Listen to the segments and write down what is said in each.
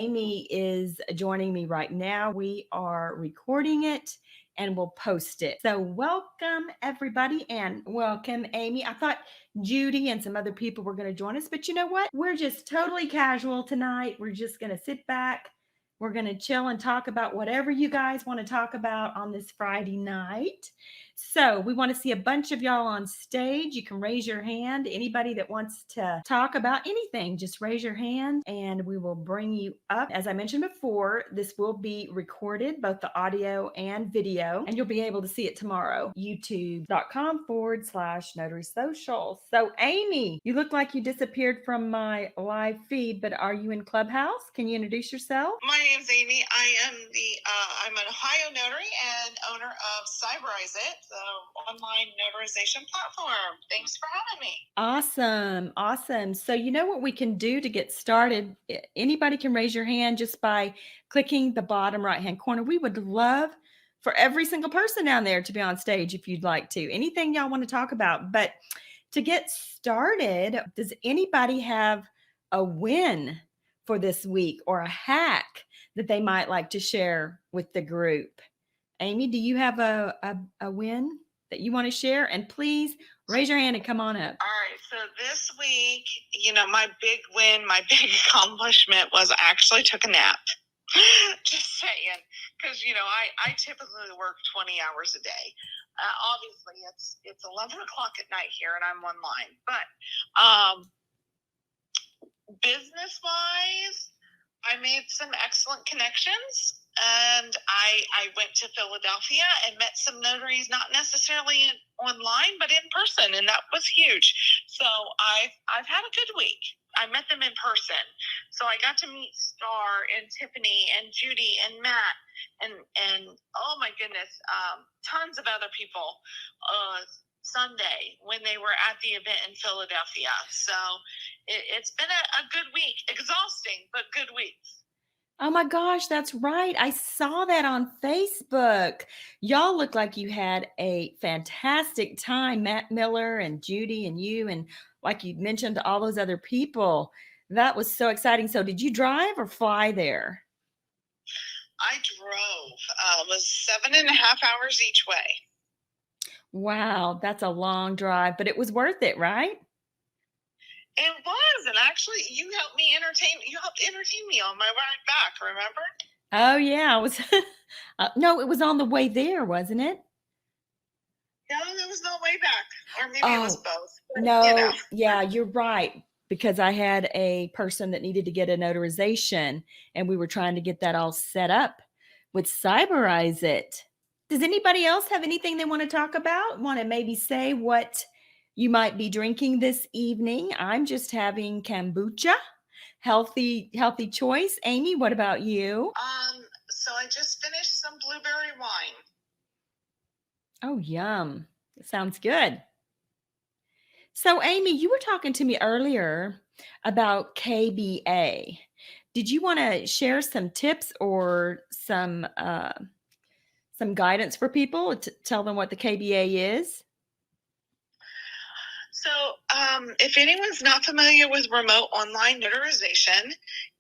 Amy is joining me right now. We are recording it and we'll post it. So welcome everybody and welcome Amy. I thought Judi and some other people were going to join us, but you know what? We're just totally casual tonight. We're just going to sit back. We're going to chill and talk about whatever you guys want to talk about on this Friday night. So we want to see a bunch of y'all on stage. You can raise your hand. Anybody that wants to talk about anything, just raise your hand and we will bring you up. As I mentioned before, this will be recorded, both the audio and video, and you'll be able to see it tomorrow. youtube.com/Notary Socials. So Amy, you look like you disappeared from my live feed, but are you in Clubhouse? Can you introduce yourself? My name's Amy. I'm an Ohio notary and owner of Cyberizeit, the online notarization platform. Thanks for having me. Awesome. So you know what we can do to get started? Anybody can raise your hand just by clicking the bottom right-hand corner. We would love for every single person down there to be on stage if you'd like to. Anything y'all want to talk about. But to get started, does anybody have a win for this week or a hack that they might like to share with the group? Amy, do you have a win that you want to share? And please raise your hand and come on up. All right. So this week, my big win, my big accomplishment was I actually took a nap. Just saying. Because, I typically work 20 hours a day. Obviously, it's 11 o'clock at night here and I'm online. But business-wise, I made some excellent connections. And I went to Philadelphia and met some notaries, not necessarily online, but in person, and that was huge. So I've had a good week. I met them in person. So I got to meet Star and Tiffany and Judi and Matt and oh my goodness, tons of other people Sunday when they were at the event in Philadelphia. So it's been a good week, exhausting, but good week. Oh my gosh, that's right. I saw that on Facebook. Y'all look like you had a fantastic time, Matt Miller and Judi and you, and like you mentioned, all those other people. That was so exciting. So did you drive or fly there? I drove. It was 7.5 hours each way. Wow, that's a long drive, but it was worth it, right? It was, and actually, you helped entertain me on my ride back. Remember? Oh yeah, I was. No, it was on the way there, wasn't it? No, it was no way back, or maybe it was both. But, no, yeah, you're right. Because I had a person that needed to get a notarization, and we were trying to get that all set up with Cyberizeit. Does anybody else have anything they want to talk about? Want to maybe say what you might be drinking this evening? I'm just having kombucha, healthy choice. Amy, what about you? So I just finished some blueberry wine. Oh, yum. Sounds good. So, Amy, you were talking to me earlier about KBA. Did you want to share some tips or some guidance for people to tell them what the KBA is? So if anyone's not familiar with remote online notarization,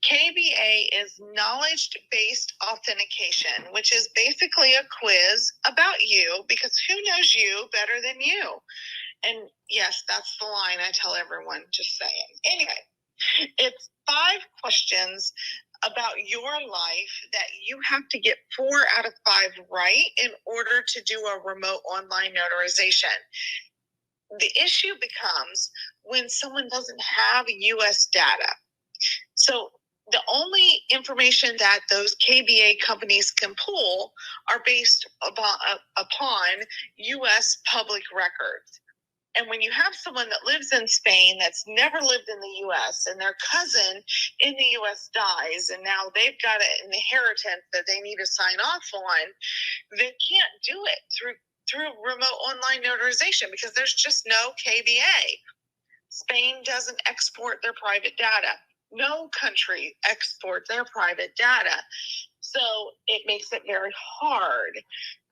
KBA is Knowledge Based Authentication, which is basically a quiz about you, because who knows you better than you? And yes, that's the line I tell everyone, just saying. Anyway, it's 5 questions about your life that you have to get 4 out of 5 right in order to do a remote online notarization. The issue becomes when someone doesn't have U.S. data. So the only information that those KBA companies can pull are based upon U.S. public records. And when you have someone that lives in Spain that's never lived in the U.S. and their cousin in the U.S. dies, and now they've got an inheritance that they need to sign off on, they can't do it through remote online notarization because there's just no KBA. Spain doesn't export their private data. No country exports their private data. So it makes it very hard.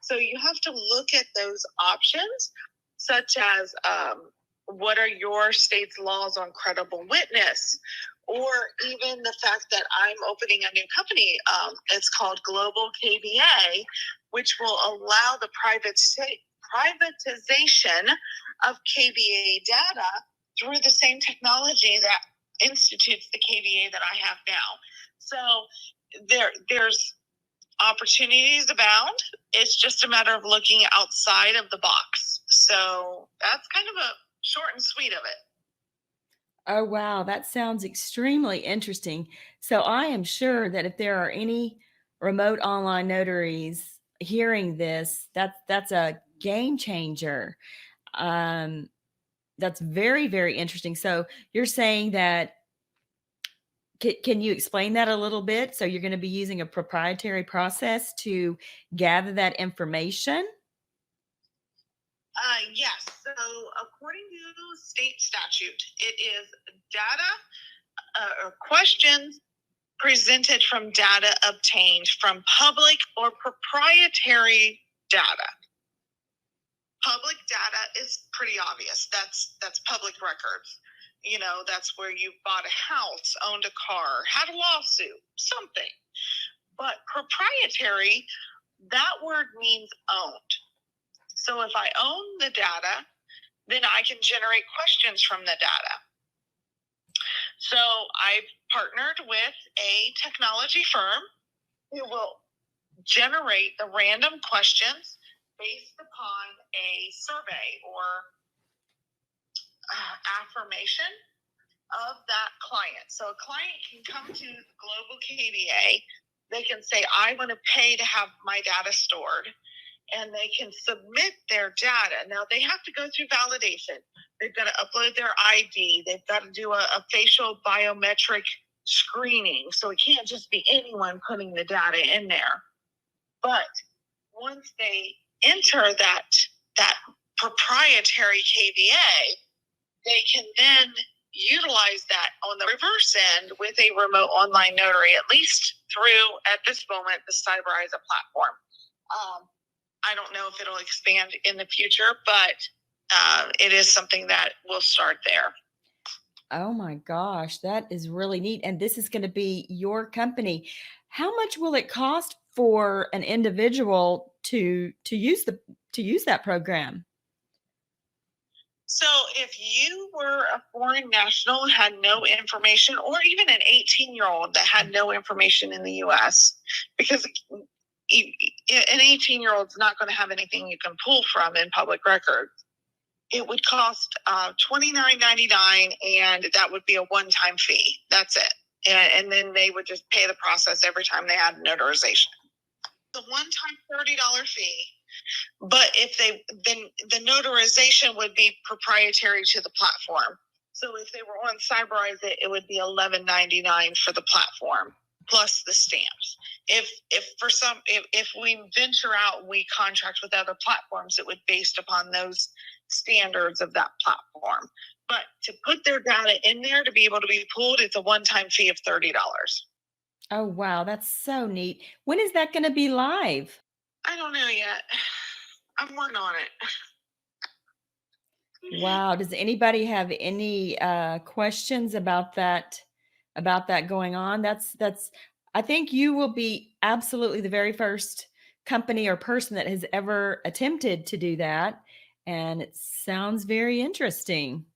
So you have to look at those options, such as what are your state's laws on credible witness? or even the fact that I'm opening a new company. It's called Global KBA, which will allow the privatization of KBA data through the same technology that institutes the KBA that I have now. So there's opportunities abound. It's just a matter of looking outside of the box. So that's kind of a short and sweet of it. Oh, wow. That sounds extremely interesting. So I am sure that if there are any remote online notaries hearing this, that's a game changer. That's very, very interesting. So you're saying that, can you explain that a little bit? So you're going to be using a proprietary process to gather that information? Yes. So according to state statute, it is data or questions presented from data obtained from public or proprietary data. Public data is pretty obvious. That's public records. You know, that's where you bought a house, owned a car, had a lawsuit, something. But proprietary, that word means owned. So if I own the data, then I can generate questions from the data. So I've partnered with a technology firm who will generate the random questions based upon a survey or affirmation of that client. So a client can come to Global KBA. They can say, I want to pay to have my data stored. And they can submit their data. Now, they have to go through validation. They've got to upload their ID. They've got to do a facial biometric screening. So it can't just be anyone putting the data in there. But once they enter that proprietary KBA, they can then utilize that on the reverse end with a remote online notary, at least through, at this moment, the Cyberizeit platform. I don't know if it'll expand in the future, but it is something that will start there. Oh my gosh, that is really neat. And this is going to be your company. How much will it cost for an individual to use that program? So if you were a foreign national, had no information, or even an 18-year-old that had no information in the U.S., because an 18-year-old is not going to have anything you can pull from in public records. It would cost $29.99, and that would be a one-time fee. That's it. And then they would just pay the process every time they had notarization. The one-time $30 fee, but if then the notarization would be proprietary to the platform. So if they were on Cyberizeit, it would be $11.99 for the platform plus the stamps. If we venture out and we contract with other platforms, it would be based upon those standards of that platform. But to put their data in there to be able to be pulled, it's a one-time fee of $30. Oh, wow. That's so neat. When is that going to be live? I don't know yet. I'm working on it. Wow. Does anybody have any questions about that going on? I think you will be absolutely the very first company or person that has ever attempted to do that. And it sounds very interesting.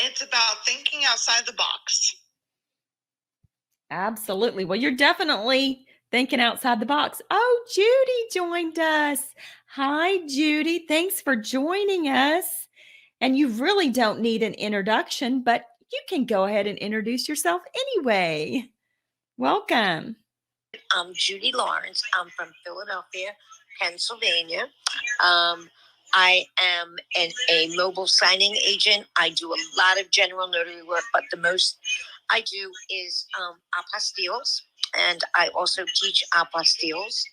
It's about thinking outside the box. Absolutely. Well, you're definitely thinking outside the box. Oh, Judi joined us. Hi, Judi. Thanks for joining us. And you really don't need an introduction, but you can go ahead and introduce yourself anyway. Welcome. I'm Judi Lawrence. I'm from Philadelphia, Pennsylvania. I am a mobile signing agent. I do a lot of general notary work, but the most I do is apostilles, and I also teach apostilles.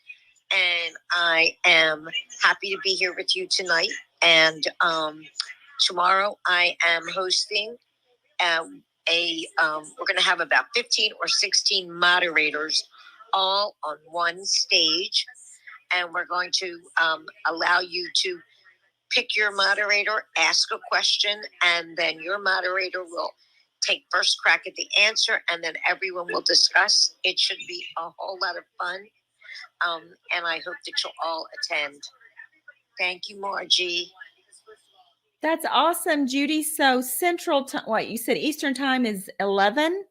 And I am happy to be here with you tonight. And tomorrow I am hosting we're going to have about 15 or 16 moderators all on one stage. And we're going to allow you to pick your moderator, ask a question, and then your moderator will take first crack at the answer, and then everyone will discuss. It should be a whole lot of fun. And I hope that you'll all attend. Thank you, Margie. That's awesome, Judi. So Central time, what you said Eastern time is 11?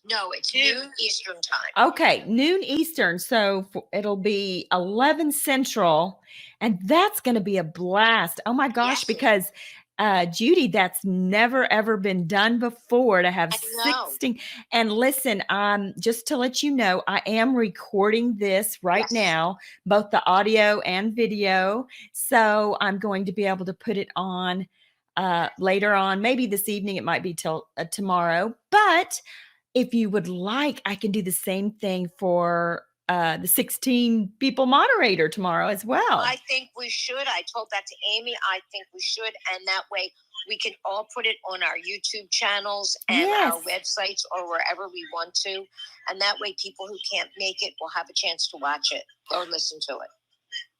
No, it's noon Eastern time. Okay, noon Eastern. So it'll be 11 Central, and that's going to be a blast. Oh my gosh, Yes. because Judi, that's never ever been done before to have 16. And listen, just to let you know, I am recording this right now, both the audio and video. So I'm going to be able to put it on later on, maybe this evening. It might be till tomorrow, but if you would like, I can do the same thing for the 16 people moderator tomorrow as well. I think we should. I told that to Amy. I think we should. And that way we can all put it on our YouTube channels and our websites or wherever we want to. And that way people who can't make it will have a chance to watch it or listen to it.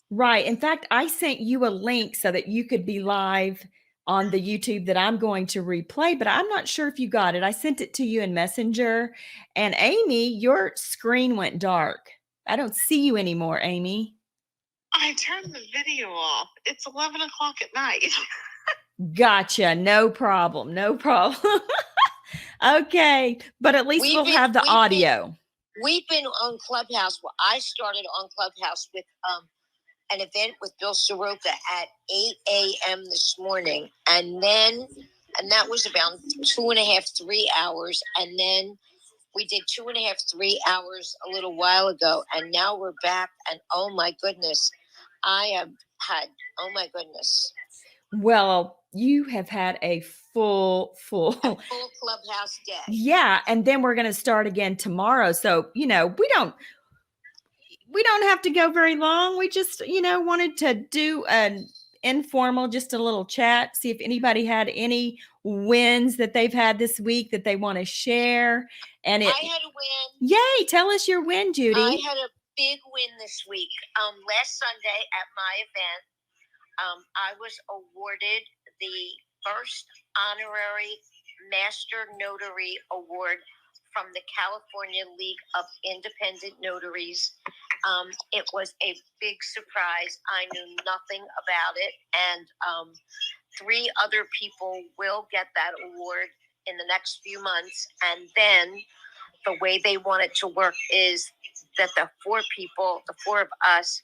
Right. In fact, I sent you a link so that you could be live on the YouTube that I'm going to replay, but I'm not sure if you got it. I sent it to you in Messenger. And Amy, your screen went dark. I don't see you anymore, Amy. I turned the video off. It's 11 o'clock at night. Gotcha. No problem. No problem. Okay. But at least we'll have the audio. We've been on Clubhouse. Well, I started on Clubhouse with an event with Bill Soroka at 8 a.m. this morning. And that was about 2.5, 3 hours. And then we did 2.5, 3 hours a little while ago. And now we're back. And oh my goodness, I have had, oh my goodness. Well, you have had a full Clubhouse day. Yeah. And then we're going to start again tomorrow. So, we don't have to go very long. We just, wanted to do an informal, just a little chat, see if anybody had any wins that they've had this week that they want to share. And I had a win. Yay. Tell us your win, Judi. I had a big win this week. Last Sunday at my event, I was awarded the first Honorary Master Notary Award from the California League of Independent Notaries. It was a big surprise. I knew nothing about it. And 3 other people will get that award in the next few months. And then the way they want it to work is that the 4 of us,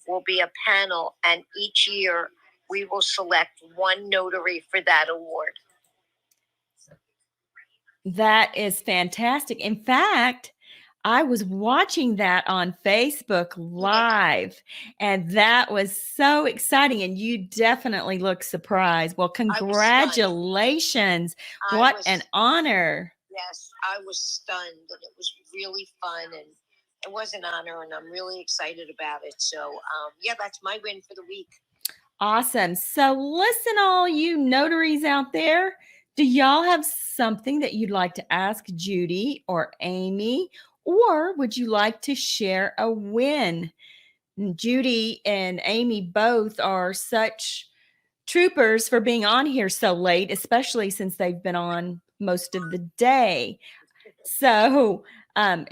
will be a panel. And each year we will select one notary for that award. That is fantastic. In fact, I was watching that on Facebook Live, and that was so exciting. And you definitely look surprised. Well, congratulations. What an honor. Yes, I was stunned, and it was really fun, and it was an honor, and I'm really excited about it. So, that's my win for the week. Awesome. So listen, all you notaries out there, do y'all have something that you'd like to ask Judi or Amy, or would you like to share a win? Judi and Amy both are such troopers for being on here so late, especially since they've been on most of the day. So, let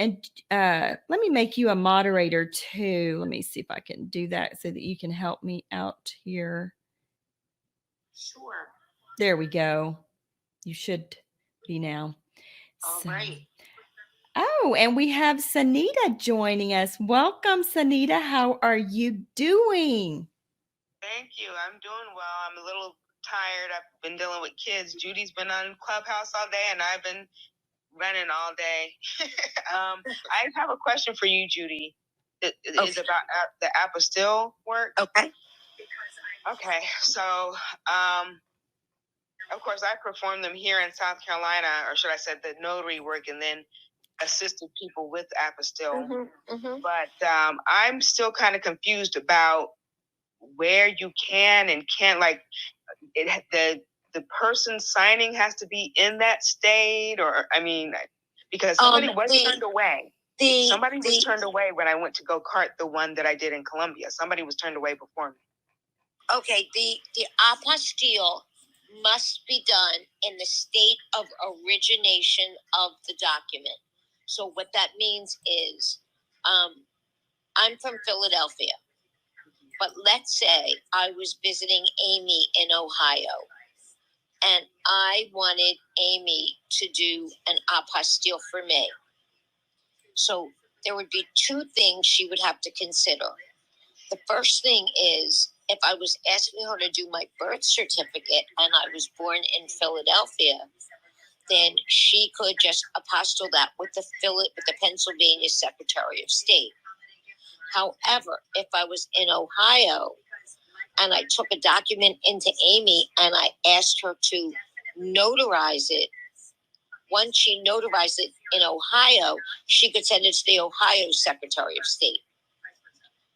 me make you a moderator too. Let me see if I can do that so that you can help me out here. Sure. There we go. You should be now. All right. Oh, and we have Sonita joining us. Welcome, Sonita. How are you doing? Thank you. I'm doing well. I'm a little tired. I've been dealing with kids. Judy's been on Clubhouse all day, and I've been running all day. I have a question for you, Judi. It is about the apostille work. Okay. Okay. So, of course, I perform them here in South Carolina, or should I say the notary work, and then assisted people with apostille. But I'm still kind of confused about where you can and can't, like, the person signing has to be in that state, or because somebody was turned away. Somebody was turned away when I went to go cart the one that I did in Columbia. Somebody was turned away before me. Okay, the apostille must be done in the state of origination of the document. So what that means is, I'm from Philadelphia, but let's say I was visiting Amy in Ohio, and I wanted Amy to do an apostille for me. So there would be two things she would have to consider. The first thing is, if I was asking her to do my birth certificate and I was born in Philadelphia, then she could just apostille that with the Pennsylvania Secretary of State. However, if I was in Ohio and I took a document into Amy and I asked her to notarize it, once she notarized it in Ohio, she could send it to the Ohio Secretary of State.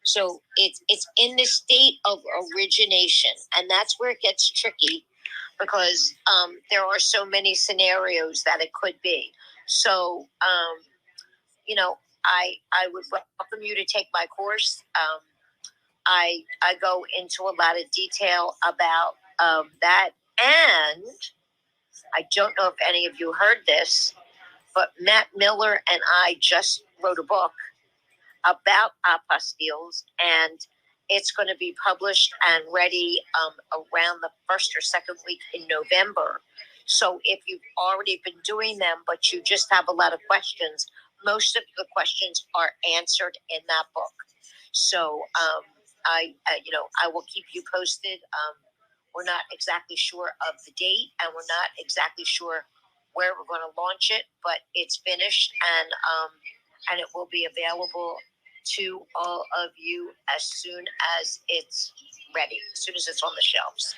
So it's in the state of origination, and that's where it gets tricky, because there are so many scenarios that it could be. So, I would welcome you to take my course. I go into a lot of detail about that, and I don't know if any of you heard this, but Matt Miller and I just wrote a book about apostilles, and it's going to be published and ready around the first or second week in November. So if you've already been doing them, but you just have a lot of questions, most of the questions are answered in that book. So I will keep you posted. We're not exactly sure of the date, and we're not exactly sure where we're going to launch it, but it's finished, and it will be available to all of you as soon as it's ready, as soon as it's on the shelves.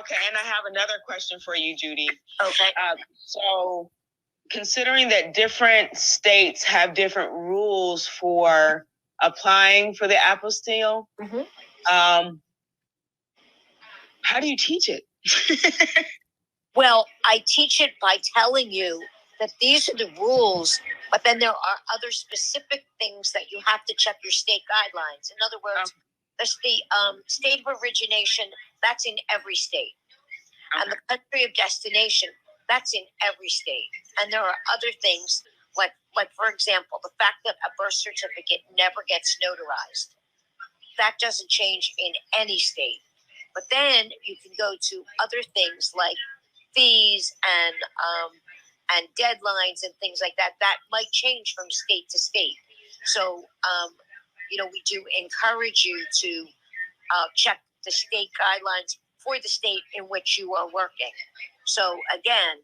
Okay, and I have another question for you, Judi. Okay. So, considering that different states have different rules for applying for the apostille, how do you teach it? Well, I teach it by telling you that these are the rules, but then there are other specific things that you have to check your state guidelines. In other words, the state of origination, that's in every state. Okay. And the country of destination, that's in every state. And there are other things, like for example, the fact that a birth certificate never gets notarized. That doesn't change in any state. But then you can go to other things like fees and deadlines and things like that. That might change from state to state. So, we do encourage you to check the state guidelines for the state in which you are working. So again,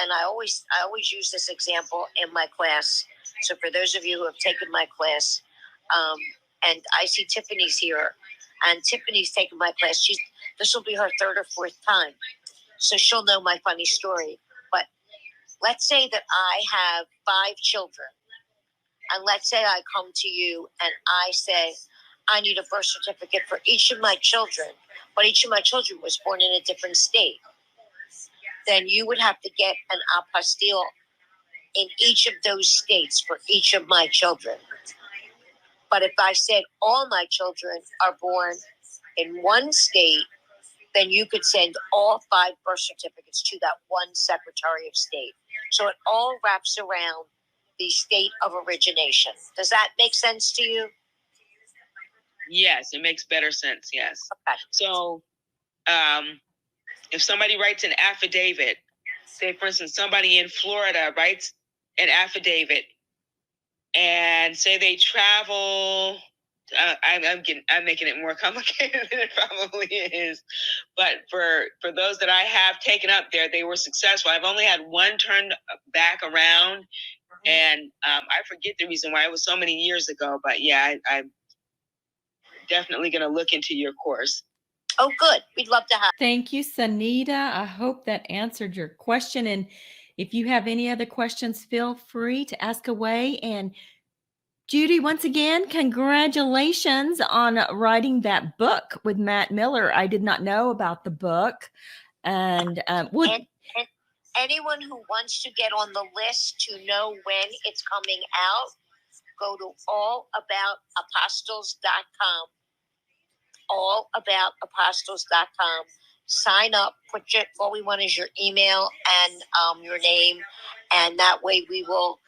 and I always use this example in my class. So for those of you who have taken my class, and I see Tiffany's here, and Tiffany's taken my class. This will be her third or fourth time, so she'll know my funny story. But let's say that I have 5 children, and let's say I come to you and I say, I need a birth certificate for each of my children, but each of my children was born in a different state. Then you would have to get an apostille in each of those states for each of my children. But if I said all my children are born in one state, then you could send all 5 birth certificates to that one Secretary of State. So it all wraps around the state of origination. Does that make sense to you? Yes, it makes better sense. Yes. Okay. So, if somebody writes an affidavit, say for instance, somebody in Florida writes an affidavit, and say they travel. I'm making it more complicated than it probably is, but for those that I have taken up there, they were successful. I've only had one turn back around, and I forget the reason why. It was so many years ago, but yeah, I'm definitely going to look into your course. Oh, good. We'd love to have. Thank you, Sonita. I hope that answered your question. And if you have any other questions, feel free to ask away. And Judi, once again, congratulations on writing that book with Matt Miller. I did not know about the book. And and anyone who wants to get on the list to know when it's coming out, go to allaboutapostilles.com allaboutapostilles.com. Sign up. All we want is your email and your name, and that way we will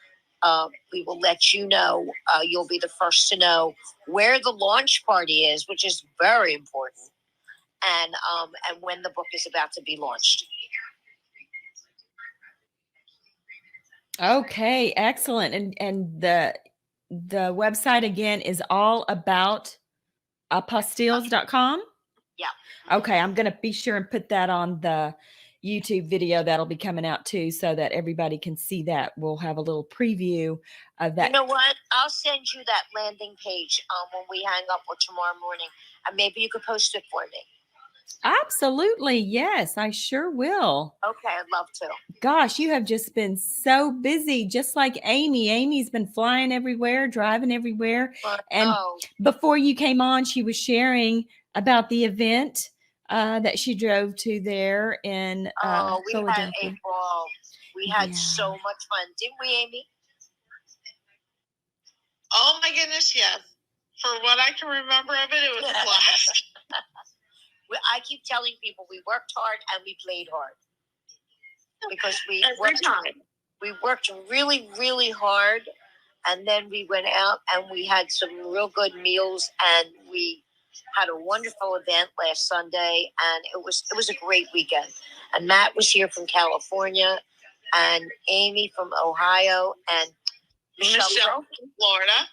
let you know. You'll be the first to know where the launch party is, which is very important, and when the book is about to be launched. Okay, excellent. And the website again is allaboutapostilles.com. Yeah. Okay, I'm going to be sure and put that on the YouTube video that'll be coming out too, so that everybody can see that. We'll have a little preview of that. You know what? I'll send you that landing page when we hang up or tomorrow morning, and maybe you could post it for me. Absolutely. Yes, I sure will. Okay, I'd love to. Gosh, you have just been so busy, just like Amy. Amy's been flying everywhere, driving everywhere. And before you came on, she was sharing about the event that she drove to there in we Philadelphia. had a ball. We had so much fun, didn't we, Amy? Oh my goodness, yes. For what I can remember of it, it was a blast. I keep telling people we worked hard and we played hard, because we worked really, really hard, and then we went out and we had some real good meals, and we had a wonderful event last Sunday, and it was a great weekend. And Matt was here from California, and Amy from Ohio, and Michelle from Florida.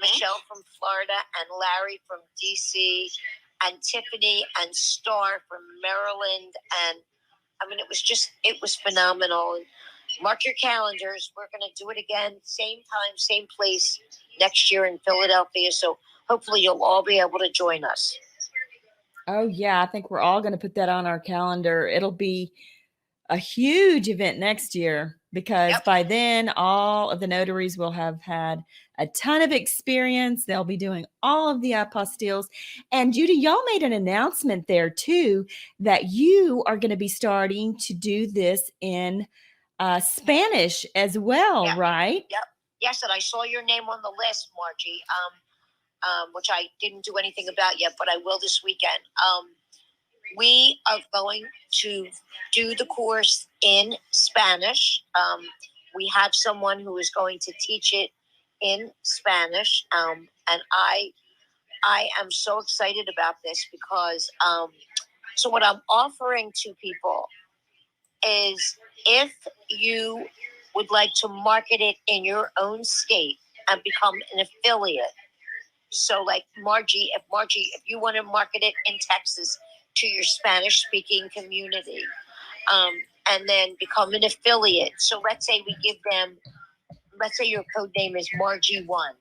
Michelle from Florida, and Larry from DC, and Tiffany and Star from Maryland. And I mean, it was phenomenal. And mark your calendars. We're going to do it again, same time, same place next year in Philadelphia. So hopefully you'll all be able to join us. Oh, yeah. I think we're all going to put that on our calendar. It'll be a huge event next year, because by then all of the notaries will have had a ton of experience. They'll be doing all of the apostilles. And Judi, y'all made an announcement there too, that you are going to be starting to do this in Spanish as well, right? Yep. Yes, and I saw your name on the list, Margie, which I didn't do anything about yet, but I will this weekend. We are going to do the course in Spanish. We have someone who is going to teach it in Spanish, and I am so excited about this, because so what I'm offering to people is, if you would like to market it in your own state and become an affiliate. So like Margie, if you want to market it in Texas to your Spanish-speaking community, and then become an affiliate. So let's say your code name is Margie1.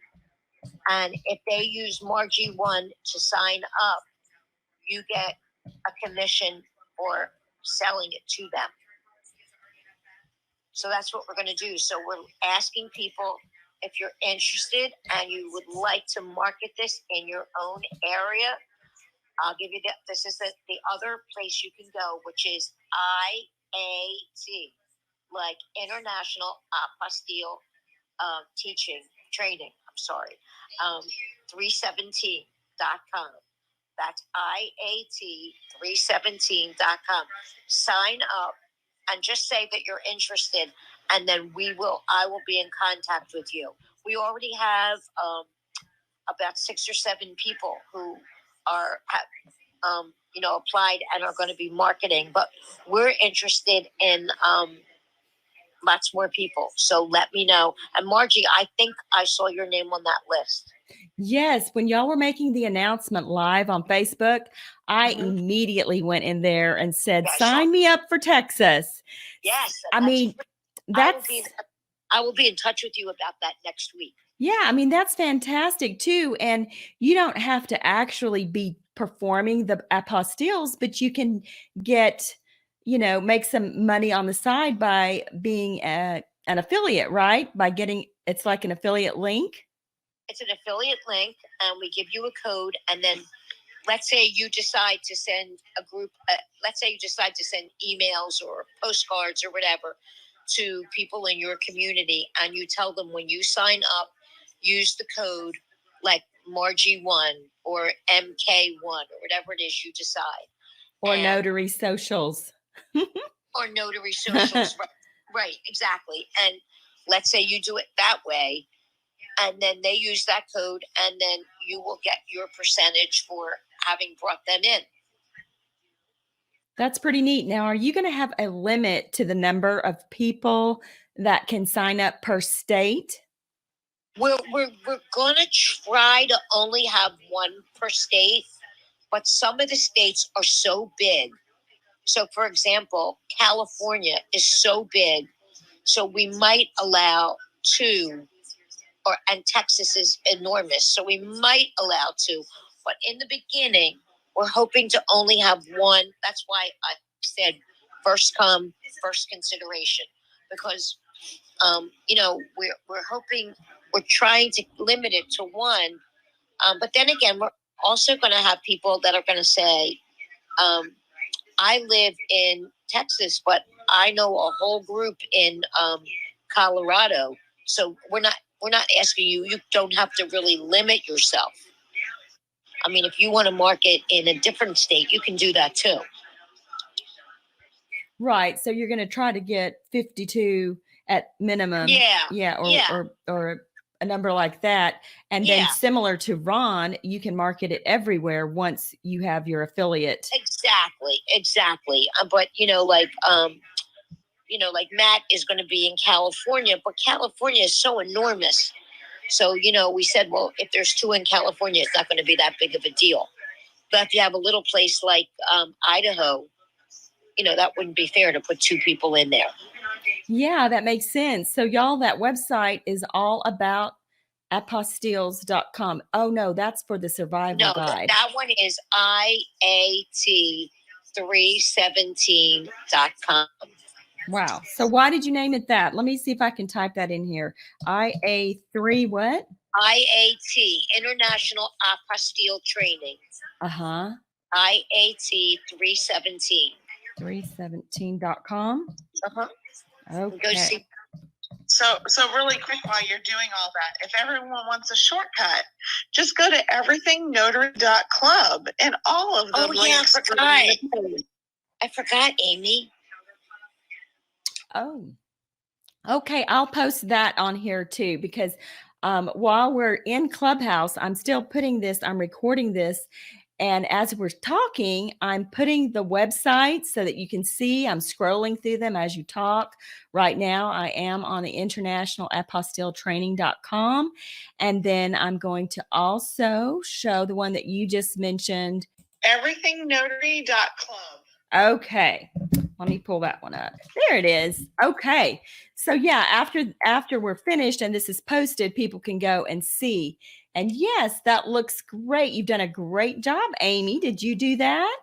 And if they use Margie1 to sign up, you get a commission for selling it to them. So that's what we're going to do. So we're asking people, if you're interested and you would like to market this in your own area, I'll give you this is the other place you can go, which is IAT, like International Apostille Training. 317.com. That's IAT317.com. Sign up and just say that you're interested, and then I will be in contact with you. We already have about 6 or 7 people who have applied and are going to be marketing, but we're interested in lots more people. So let me know. And Margie, I think I saw your name on that list. Yes. When y'all were making the announcement live on Facebook, I immediately went in there and said, sign me up for Texas. Yes. I mean, I will be in touch with you about that next week. Yeah. I mean, that's fantastic too. And you don't have to actually be performing the apostilles, but you can get, make some money on the side by being an affiliate, right? It's like an affiliate link. It's an affiliate link, and we give you a code. And then let's say you decide to send emails or postcards or whatever to people in your community, and you tell them, when you sign up, use the code like Margie 1 or MK 1 or whatever it is you decide. Or Notary Socials. Or Notary Socials. Right, exactly. And let's say you do it that way, and then they use that code, and then you will get your percentage for having brought them in. That's pretty neat. Now, are you going to have a limit to the number of people that can sign up per state? We're going to try to only have one per state, but some of the states are so big. So, for example, California is so big, so we might allow 2, and Texas is enormous, so we might allow 2. But in the beginning, we're hoping to only have 1. That's why I said first come, first consideration, because we're hoping, we're trying to limit it to 1. But then again, we're also going to have people that are going to say, I live in Texas, but I know a whole group in Colorado. So we're not asking you. You don't have to really limit yourself. I mean, if you want to market in a different state, you can do that too. Right. So you're going to try to get 52 at minimum. Yeah. Or a number like that. And then similar to RON, you can market it everywhere once you have your affiliate. Exactly. But like Matt is going to be in California, but California is so enormous. So, we said, well, if there's 2 in California, it's not going to be that big of a deal. But if you have a little place like Idaho, that wouldn't be fair to put 2 people in there. Yeah, that makes sense. So y'all, that website is all about apostilles.com. Oh no, that's for the survival guide. That one is IAT317.com. Wow. So why did you name it that? Let me see if I can type that in here. IA3 what? IAT, International Apostille Training. Uh-huh. IAT317. 317.com. Uh-huh. Okay. Go see. So really quick, while you're doing all that, if everyone wants a shortcut, just go to everythingnotary.club and all of the links. I forgot, Amy. Oh, okay. I'll post that on here too, because while we're in Clubhouse, I'm still I'm recording this. And as we're talking, I'm putting the websites so that you can see. I'm scrolling through them as you talk. Right now, I am on the internationalapostilletraining.com. And then I'm going to also show the one that you just mentioned. Everythingnotary.club. Okay. Let me pull that one up. There it is. Okay. So yeah, after we're finished and this is posted, people can go and see. And yes, that looks great. You've done a great job, Amy. Did you do that?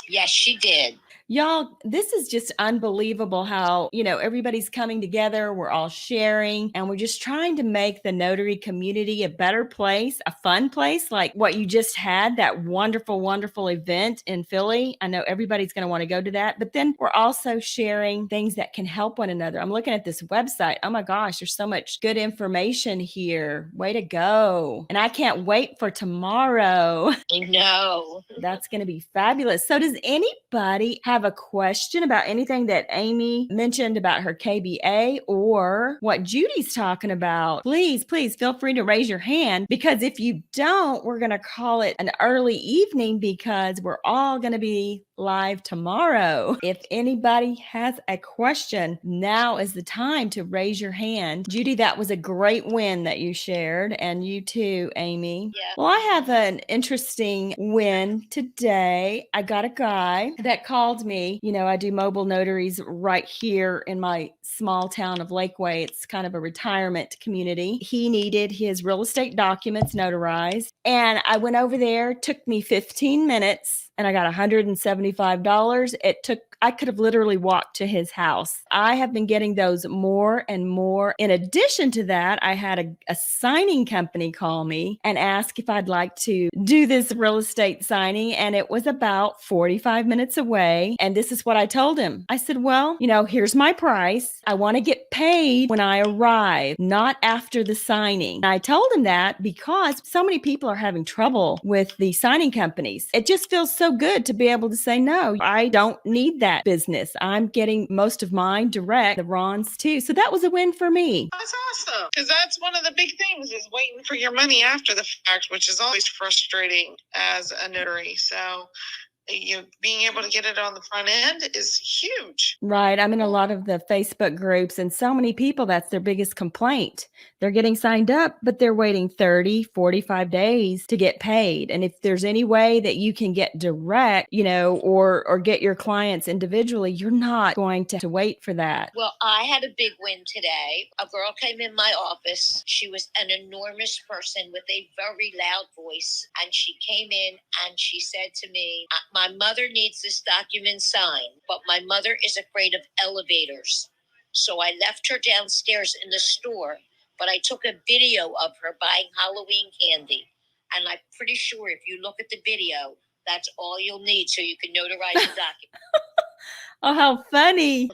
Yes, she did. Y'all, this is just unbelievable how, everybody's coming together. We're all sharing and we're just trying to make the notary community a better place, a fun place, like what you just had, that wonderful, wonderful event in Philly. I know everybody's going to want to go to that, but then we're also sharing things that can help one another. I'm looking at this website. Oh my gosh, there's so much good information here. Way to go. And I can't wait for tomorrow. I know. That's going to be fabulous. So does anybody have a question about anything that Amy mentioned about her KBA or what Judy's talking about? Please feel free to raise your hand, because if you don't, we're going to call it an early evening because we're all going to be live tomorrow. If anybody has a question, now is the time to raise your hand. Judi, that was a great win that you shared, and you too, Amy. Yeah. Well, I have an interesting win today. I got a guy that called me. I do mobile notaries right here in my small town of Lakeway. It's kind of a retirement community. He needed his real estate documents notarized, and I went over there. Took me 15 minutes. And I got $175. It took I could have literally walked to his house. I have been getting those more and more. In addition to that, I had a signing company call me and ask if I'd like to do this real estate signing. And it was about 45 minutes away. And this is what I told him. I said, well, here's my price. I want to get paid when I arrive, not after the signing. And I told him that because so many people are having trouble with the signing companies. It just feels so good to be able to say, no, I don't need that business. I'm getting most of mine direct, the RONs too. So that was a win for me. That's awesome. Because that's one of the big things is waiting for your money after the fact, which is always frustrating as a notary. So being able to get it on the front end is huge. Right. I'm in a lot of the Facebook groups, and so many people, that's their biggest complaint. They're getting signed up, but they're waiting 30, 45 days to get paid. And if there's any way that you can get direct, or get your clients individually, you're not going to wait for that. Well, I had a big win today. A girl came in my office. She was an enormous person with a very loud voice. And she came in and she said to me, my mother needs this document signed, but my mother is afraid of elevators. So I left her downstairs in the store, but I took a video of her buying Halloween candy. And I'm pretty sure if you look at the video, that's all you'll need so you can notarize the document. Oh, how funny.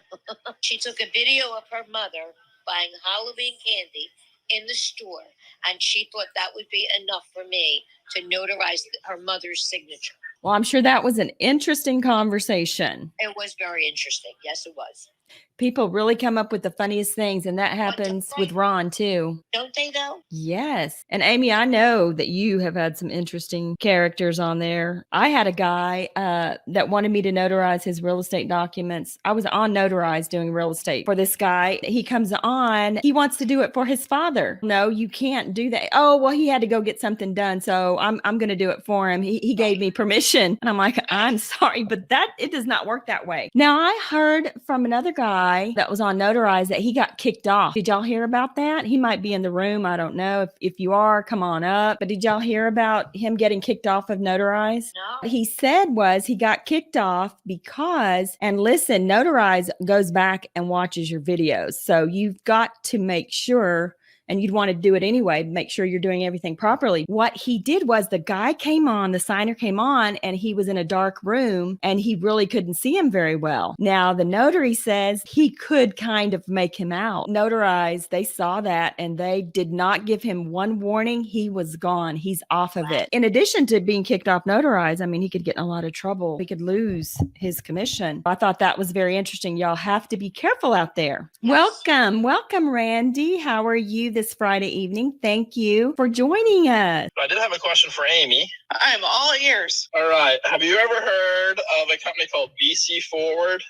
She took a video of her mother buying Halloween candy in the store, and she thought that would be enough for me to notarize her mother's signature. Well, I'm sure that was an interesting conversation. It was very interesting. Yes, it was. People really come up with the funniest things, and that happens with Ron too. Don't they though? Yes. And Amy, I know that you have had some interesting characters on there. I had a guy that wanted me to notarize his real estate documents. I was on Notarize doing real estate for this guy. He comes on, he wants to do it for his father. No, you can't do that. Oh, well, he had to go get something done, so I'm going to do it for him. He gave me permission. And I'm like, I'm sorry, but it does not work that way. Now, I heard from another guy that was on Notarize that he got kicked off. Did y'all hear about that? He might be in the room. I don't know. If you are, come on up. But did y'all hear about him getting kicked off of Notarize? No. What he said was he got kicked off because, and listen, Notarize goes back and watches your videos. So you've got to make sure, and you'd want to do it anyway, make sure you're doing everything properly. What he did was the guy came on, the signer came on, and he was in a dark room and he really couldn't see him very well. Now, the notary says he could kind of make him out. Notarize, they saw that and they did not give him one warning. He was gone. He's off of it. In addition to being kicked off Notarize, I mean, he could get in a lot of trouble. He could lose his commission. I thought that was very interesting. Y'all have to be careful out there. Yes. Welcome, Randy. How are you this Friday evening? Thank you for joining us. I did have a question for Amy. I'm all ears. All right. Have you ever heard of a company called BC Forward?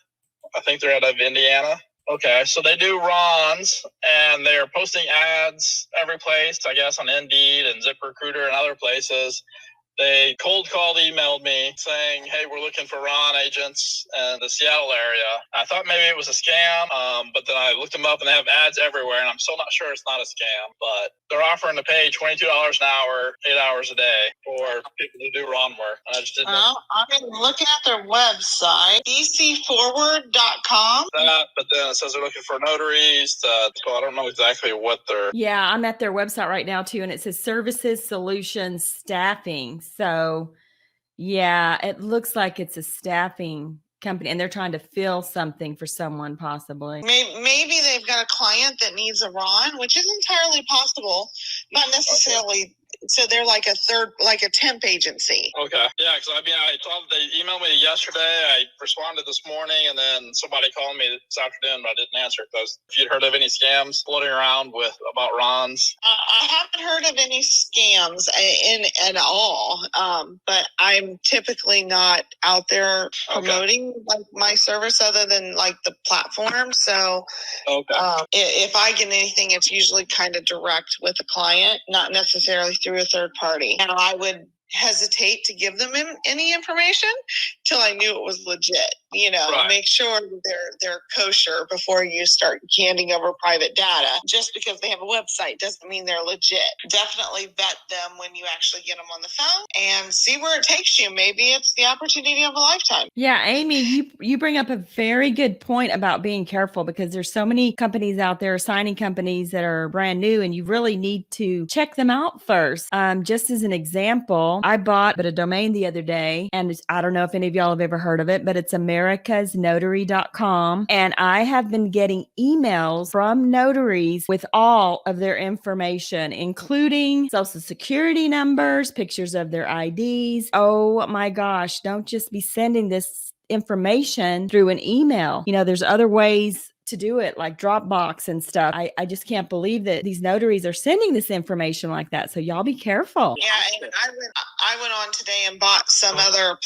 I think they're out of Indiana. Okay, so they do RONs, and they're posting ads every place, I guess, on Indeed and ZipRecruiter and other places. They cold called, emailed me saying, hey, we're looking for RON agents in the Seattle area. I thought maybe it was a scam, but then I looked them up and they have ads everywhere, and I'm still not sure it's not a scam. But they're offering to pay $22 an hour, 8 hours a day for people to do RON work. And I just didn't know. I'm looking at their website, bcforward.com. But then it says they're looking for notaries. So I don't know exactly what they're... Yeah, I'm at their website right now too, and it says Services, Solutions, Staffing. So yeah, it looks like it's a staffing company and they're trying to fill something for someone possibly. Maybe they've got a client that needs a RON, which is entirely possible, not necessarily. Okay. So they're like a temp agency. Okay. Yeah, because I saw they emailed me yesterday. I responded this morning, and then somebody called me this afternoon, but I didn't answer because if you'd heard of any scams floating around about RONs. I haven't heard of any scams at all, but I'm typically not out there promoting like my service other than like the platform. So if I get anything, it's usually kind of direct with the client, not necessarily through a third party. And I would hesitate to give them any information till I knew it was legit. Right. Make sure they're kosher before you start handing over private data. Just because they have a website doesn't mean they're legit. Definitely vet them when you actually get them on the phone and see where it takes you. Maybe it's the opportunity of a lifetime. Yeah, Amy, you bring up a very good point about being careful, because there's so many companies out there, signing companies that are brand new, and you really need to check them out first. Just as an example, I bought a domain the other day, and I don't know if any of y'all have ever heard of it, but it's americasnotary.com. And I have been getting emails from notaries with all of their information, including social security numbers, pictures of their IDs. Oh my gosh, don't just be sending this information through an email. There's other ways to do it, like Dropbox and stuff. I just can't believe that these notaries are sending this information like that. So y'all be careful. Yeah, and I went on today and bought some other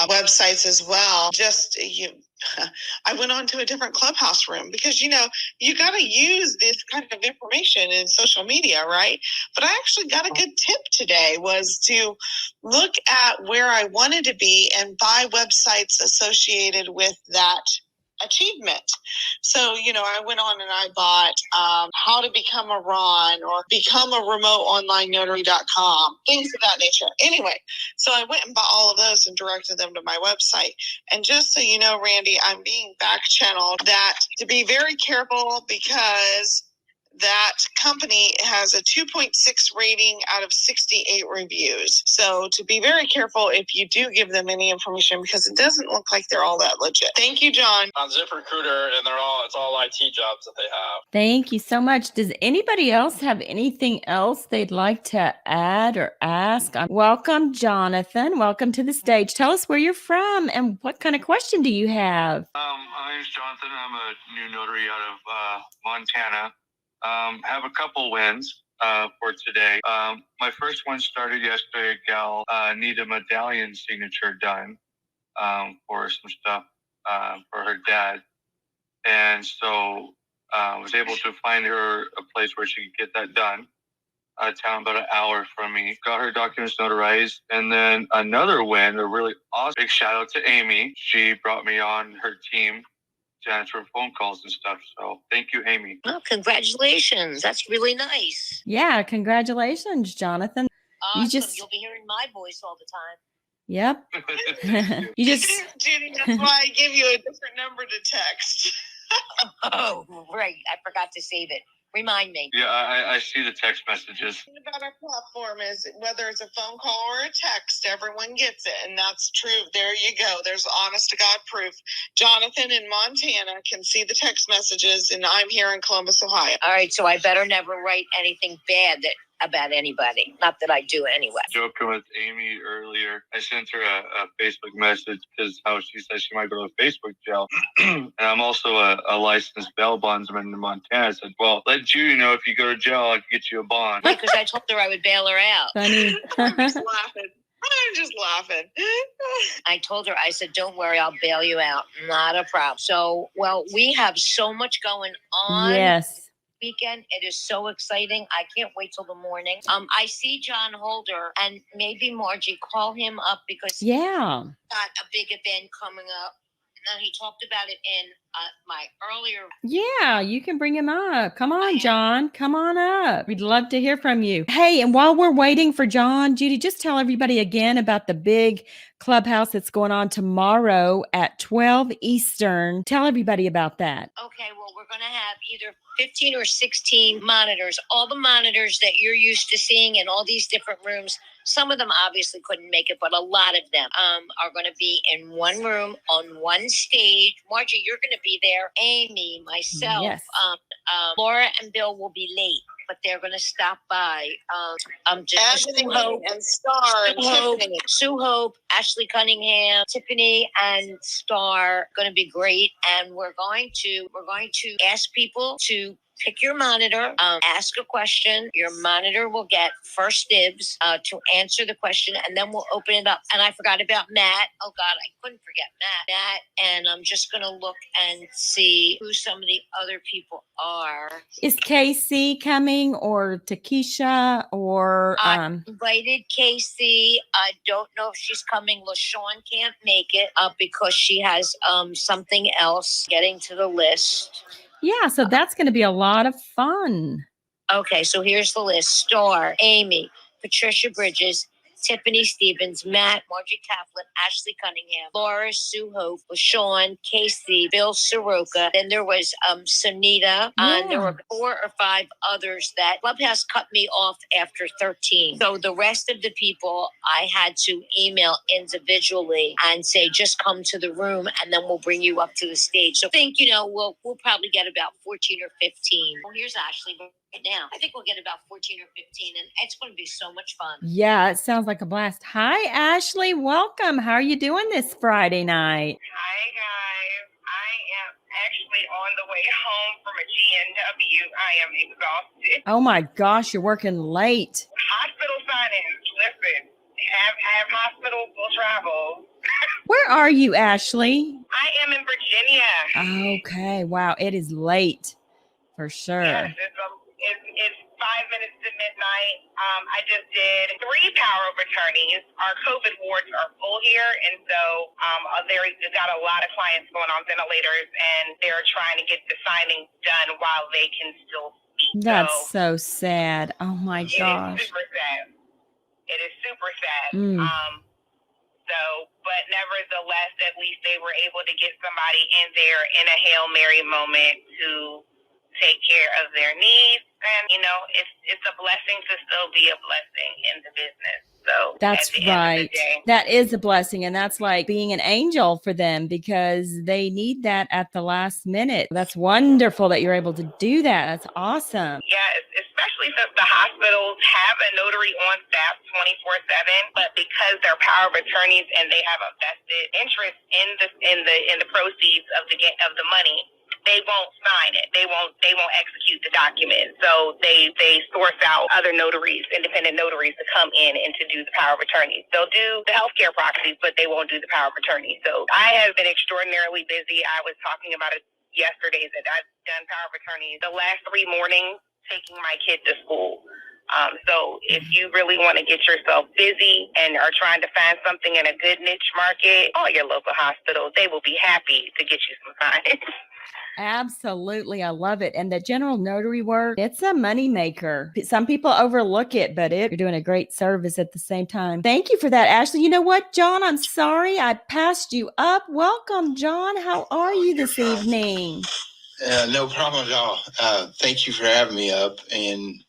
websites as well. I went on to a different Clubhouse room because, you got to use this kind of information in social media, right? But I actually got a good tip today, was to look at where I wanted to be and buy websites associated with that achievement. So, I went on and I bought how to become a RON or become a remote online notary.com, things of that nature. Anyway, so I went and bought all of those and directed them to my website. And just so you know, Randy, I'm being back channeled that to be very careful, because that company has a 2.6 rating out of 68 reviews. So to be very careful if you do give them any information, because it doesn't look like they're all that legit. Thank you, John. On ZipRecruiter, and it's all IT jobs that they have. Thank you so much. Does anybody else have anything else they'd like to add or ask? Welcome, Jonathan. Welcome to the stage. Tell us where you're from and what kind of question do you have? My name is Jonathan. I'm a new notary out of Montana. Have a couple wins for today. My first one started yesterday. A gal needed a Medallion signature done for some stuff for her dad. And so I was able to find her a place where she could get that done. Out of town, about an hour from me. Got her documents notarized. And then another win, a really awesome, big shout out to Amy. She brought me on her team to answer phone calls and stuff. So thank you, Amy. Oh, congratulations. That's really nice. Yeah, congratulations, Jonathan. Awesome. You'll be hearing my voice all the time. Yep. Judy, that's why I give you a different number to text. Oh, right. I forgot to save it. Remind me. Yeah, I see the text messages. The thing about our platform is whether it's a phone call or a text, everyone gets it. And that's true. There you go. There's honest to God proof. Jonathan in Montana can see the text messages, and I'm here in Columbus, Ohio. All right. So I better never write anything bad about anybody. Not that I do anyway. Joking with Amy earlier. I sent her a Facebook message because how she says she might go to Facebook jail. And I'm also a licensed bail bondsman in Montana. I said, well, let Judy know if you go to jail, I can get you a bond. Because I told her I would bail her out. Funny. I'm just laughing. I told her, I said, don't worry, I'll bail you out. Not a problem. So, well, we have so much going on. Yes. Weekend. It is so exciting. I can't wait till the morning. I see John Holder, and maybe Margie, call him up because yeah, got a big event coming up. And he talked about it in my earlier. Yeah, you can bring him up. Come on, John. Come on up. We'd love to hear from you. Hey, and while we're waiting for John, Judy, just tell everybody again about the big clubhouse that's going on tomorrow at 12 Eastern. Tell everybody about that. Okay, well, we're going to have either 15 or 16 monitors, all the monitors that you're used to seeing in all these different rooms. Some of them obviously couldn't make it, but a lot of them are going to be in one room on one stage. Margie, you're going to be there. Amy, myself, yes. Laura and Bill will be late, but they're going to stop by. Just Sue Hope and Star and Tiffany. Sue Hope, Ashlee Cunningham, Tiffany and Star, going to be great. And we're going to ask people to pick your monitor, ask a question. Your monitor will get first dibs to answer the question, and then we'll open it up. And I forgot about Matt. Oh, God, I couldn't forget Matt. And I'm just going to look and see who some of the other people are. Is Casey coming, or Takesha, or I invited Casey. I don't know if she's coming. LaShawn can't make it because she has something else getting to the list. Yeah, so that's going to be a lot of fun. Okay, so here's the list. Star, Amy, Patricia Bridges, Tiffany Stevens, Matt, Margie Kaplan, Ashlee Cunningham, Laura, Sue Hope, LaShawn, Casey, Bill Soroka. Then there was Sonita. And there were 4 or 5 others that Clubhouse cut me off after 13. So the rest of the people I had to email individually and say, just come to the room and then we'll bring you up to the stage. So I think, we'll probably get about 14 or 15. Well, here's Ashlee right now. I think we'll get about 14 or 15, and it's going to be so much fun. Yeah, it sounds like a blast. Hi, Ashlee. Welcome. How are you doing this Friday night? Hi, guys. I am actually on the way home from a GNW. I am exhausted. Oh, my gosh, you're working late. Hospital sign-ins. Listen, have hospitals will travel. Where are you, Ashlee? I am in Virginia. Okay. Wow, it is late for sure. Yes, it's 5 minutes to midnight. I just did 3 power of attorneys. Our COVID wards are full here, and so they've got a lot of clients going on ventilators, and they're trying to get the signing done while they can still speak. That's so sad. Oh my gosh. It is super sad. It is super sad. But nevertheless, at least they were able to get somebody in there in a Hail Mary moment to take care of their needs. And, it's a blessing to still be a blessing in the business. So that's right. That is a blessing. And that's like being an angel for them, because they need that at the last minute. That's wonderful that you're able to do that. That's awesome. Yeah, especially since the hospitals have a notary on staff 24/7, but because they're power of attorneys and they have a vested interest in the proceeds of the money, they won't sign it. They won't execute the document. So they source out other notaries, independent notaries, to come in and to do the power of attorney. They'll do the healthcare proxies, but they won't do the power of attorney. So I have been extraordinarily busy. I was talking about it yesterday that I've done power of attorney the last 3 mornings taking my kid to school. So if you really want to get yourself busy and are trying to find something in a good niche market, all your local hospitals, they will be happy to get you some signings. Absolutely. I love it. And the general notary work, it's a moneymaker. Some people overlook it, but you're doing a great service at the same time. Thank you for that, Ashlee. You know what, John? I'm sorry I passed you up. Welcome, John. How are you this evening? No problem at all. Thank you for having me up. And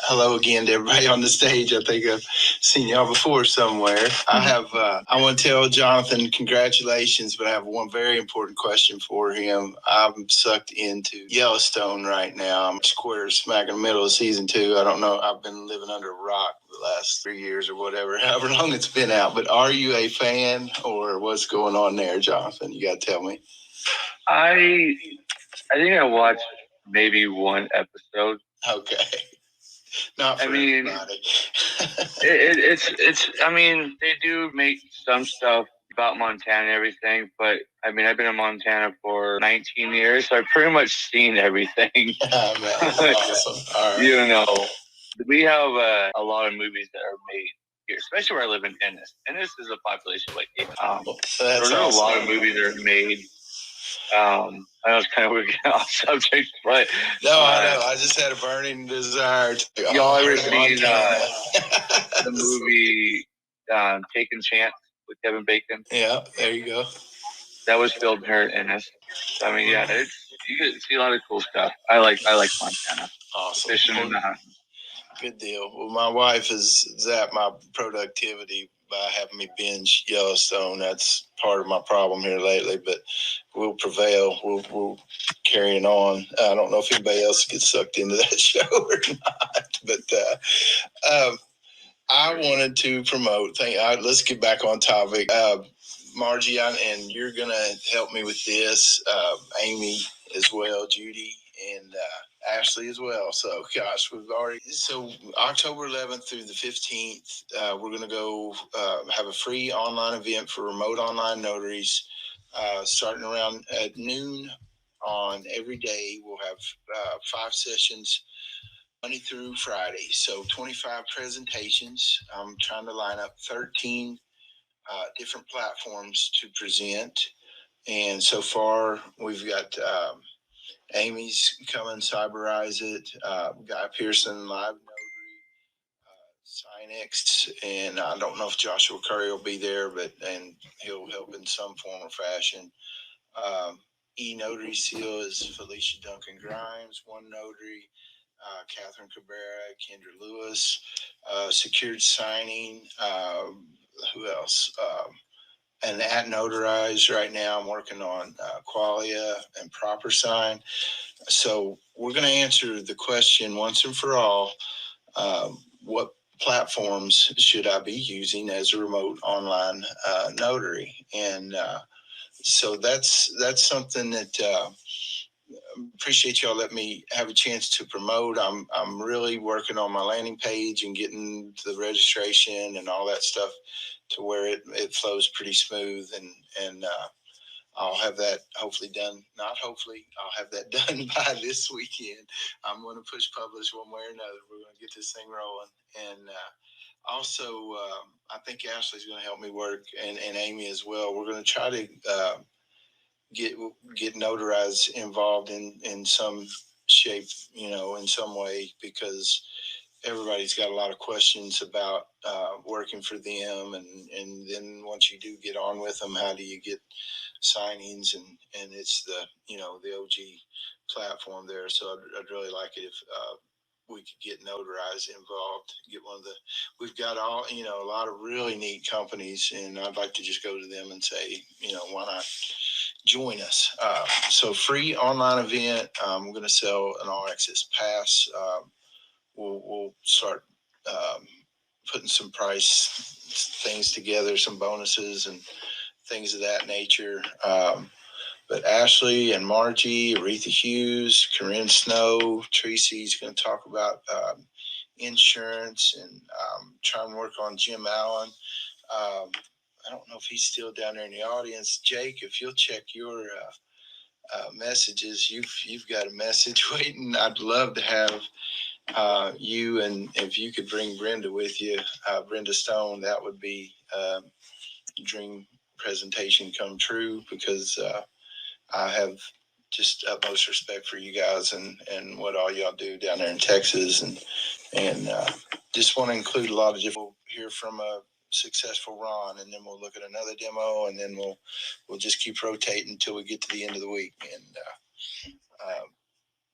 hello again to everybody on the stage. I think I've seen y'all before somewhere. I want to tell Jonathan congratulations, but I have one very important question for him. I'm sucked into Yellowstone right now. I'm square smack in the middle of season 2. I don't know. I've been living under a rock the last 3 years or whatever, however long it's been out. But are you a fan, or what's going on there, Jonathan? You got to tell me. I think I watched maybe 1 episode. Okay. Not for everybody. It's I mean, they do make some stuff about Montana and everything, but I mean, I've been in Montana for 19 years, so I've pretty much seen everything. Oh, man, that's awesome. All right. We have a lot of movies that are made here, especially where I live in Ennis. Ennis is a population of like 8,000. There's a lot of movies that are made. I know it's kind of weird getting off subject, but no, I know. I just had a burning desire to. Y'all ever seen the movie Taking Chance with Kevin Bacon? Yeah, there you go. That was filmed here in Ennis. I mean, yeah, you can see a lot of cool stuff. I like Montana. Awesome. Fishing in the mountains. Good deal. Well, my wife has zapped my productivity by having me binge Yellowstone. That's part of my problem here lately, but we'll prevail. We'll carry it on. I don't know if anybody else gets sucked into that show or not, but I wanted to promote. Let's get back on topic. Margie, and you're going to help me with this. Amy as well, Judi, and Ashlee as well. So, gosh, so October 11th through the 15th, we're going to go have a free online event for remote online notaries starting around at noon on every day. We'll have 5 sessions Monday through Friday. So 25 presentations. I'm trying to line up 13 different platforms to present. And so far, we've got Amy's coming, Cyberizeit, Guy Pearson, Live Notary, Sinex, and I don't know if Joshua Curry will be there, and he'll help in some form or fashion. E-Notary Seal is Felicia Duncan Grimes, One Notary, Catherine Cabrera, Kendra Lewis, Secured Signing, who else? And at Notarize right now, I'm working on Qualia and Proper Sign. So we're going to answer the question once and for all, what platforms should I be using as a remote online notary? And so that's something that appreciate y'all letting me have a chance to promote. I'm really working on my landing page and getting the registration and all that stuff to where it flows pretty smooth, and I'll have that hopefully done. Not hopefully, I'll have that done by this weekend. I'm going to push publish one way or another. We're going to get this thing rolling. And also, I think Ashlee's going to help me work, and Amy as well. We're going to try to get Notarize involved in some shape, in some way, because everybody's got a lot of questions about working for them, and then once you do get on with them, how do you get signings, and it's the the OG platform there. So I'd really like it if we could get Notarize involved. We've got a lot of really neat companies, and I'd like to just go to them and say, why not join us? So free online event. We're going to sell an all access pass. We'll start putting some price things together, some bonuses and things of that nature. But Ashlee and Margie, Aretha Hughes, Corinne Snow, Tracy's going to talk about insurance, and try and work on Jim Allen. I don't know if he's still down there in the audience. Jake, if you'll check your messages, you've got a message waiting. I'd love to have you, and if you could bring Brenda with you, Brenda Stone, that would be dream presentation come true, because I have just utmost respect for you guys and what all y'all do down there in Texas, and just want to include a lot of different. We'll hear from a successful Ron, and then we'll look at another demo, and then we'll just keep rotating until we get to the end of the week. And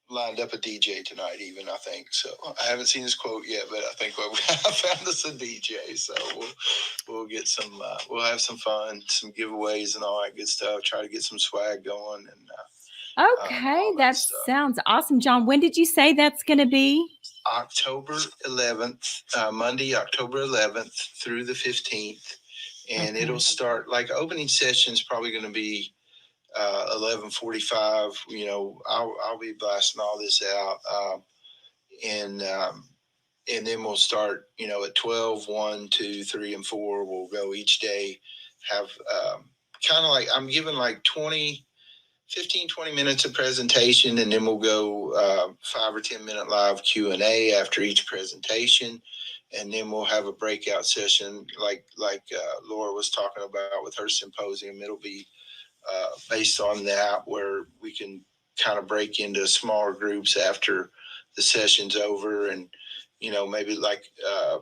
lined up a DJ tonight, even, I think. So I haven't seen his quote yet, but I think I found us a DJ. So we'll get some, we'll have some fun, some giveaways and all that good stuff. Try to get some swag going. And okay, that sounds awesome, John. When did you say that's going to be? October 11th, Monday, October 11th through the 15th. And it'll start, like, opening session is probably going to be 11:45. I'll be blasting all this out, and then we'll start at 12, 1, 2, 3, and 4. We'll go each day, have kind of like I'm giving like 20 minutes of presentation, and then we'll go 5 or 10 minute live Q&A after each presentation, and then we'll have a breakout session like Laura was talking about with her symposium. It'll be based on that, where we can kind of break into smaller groups after the session's over, and maybe like at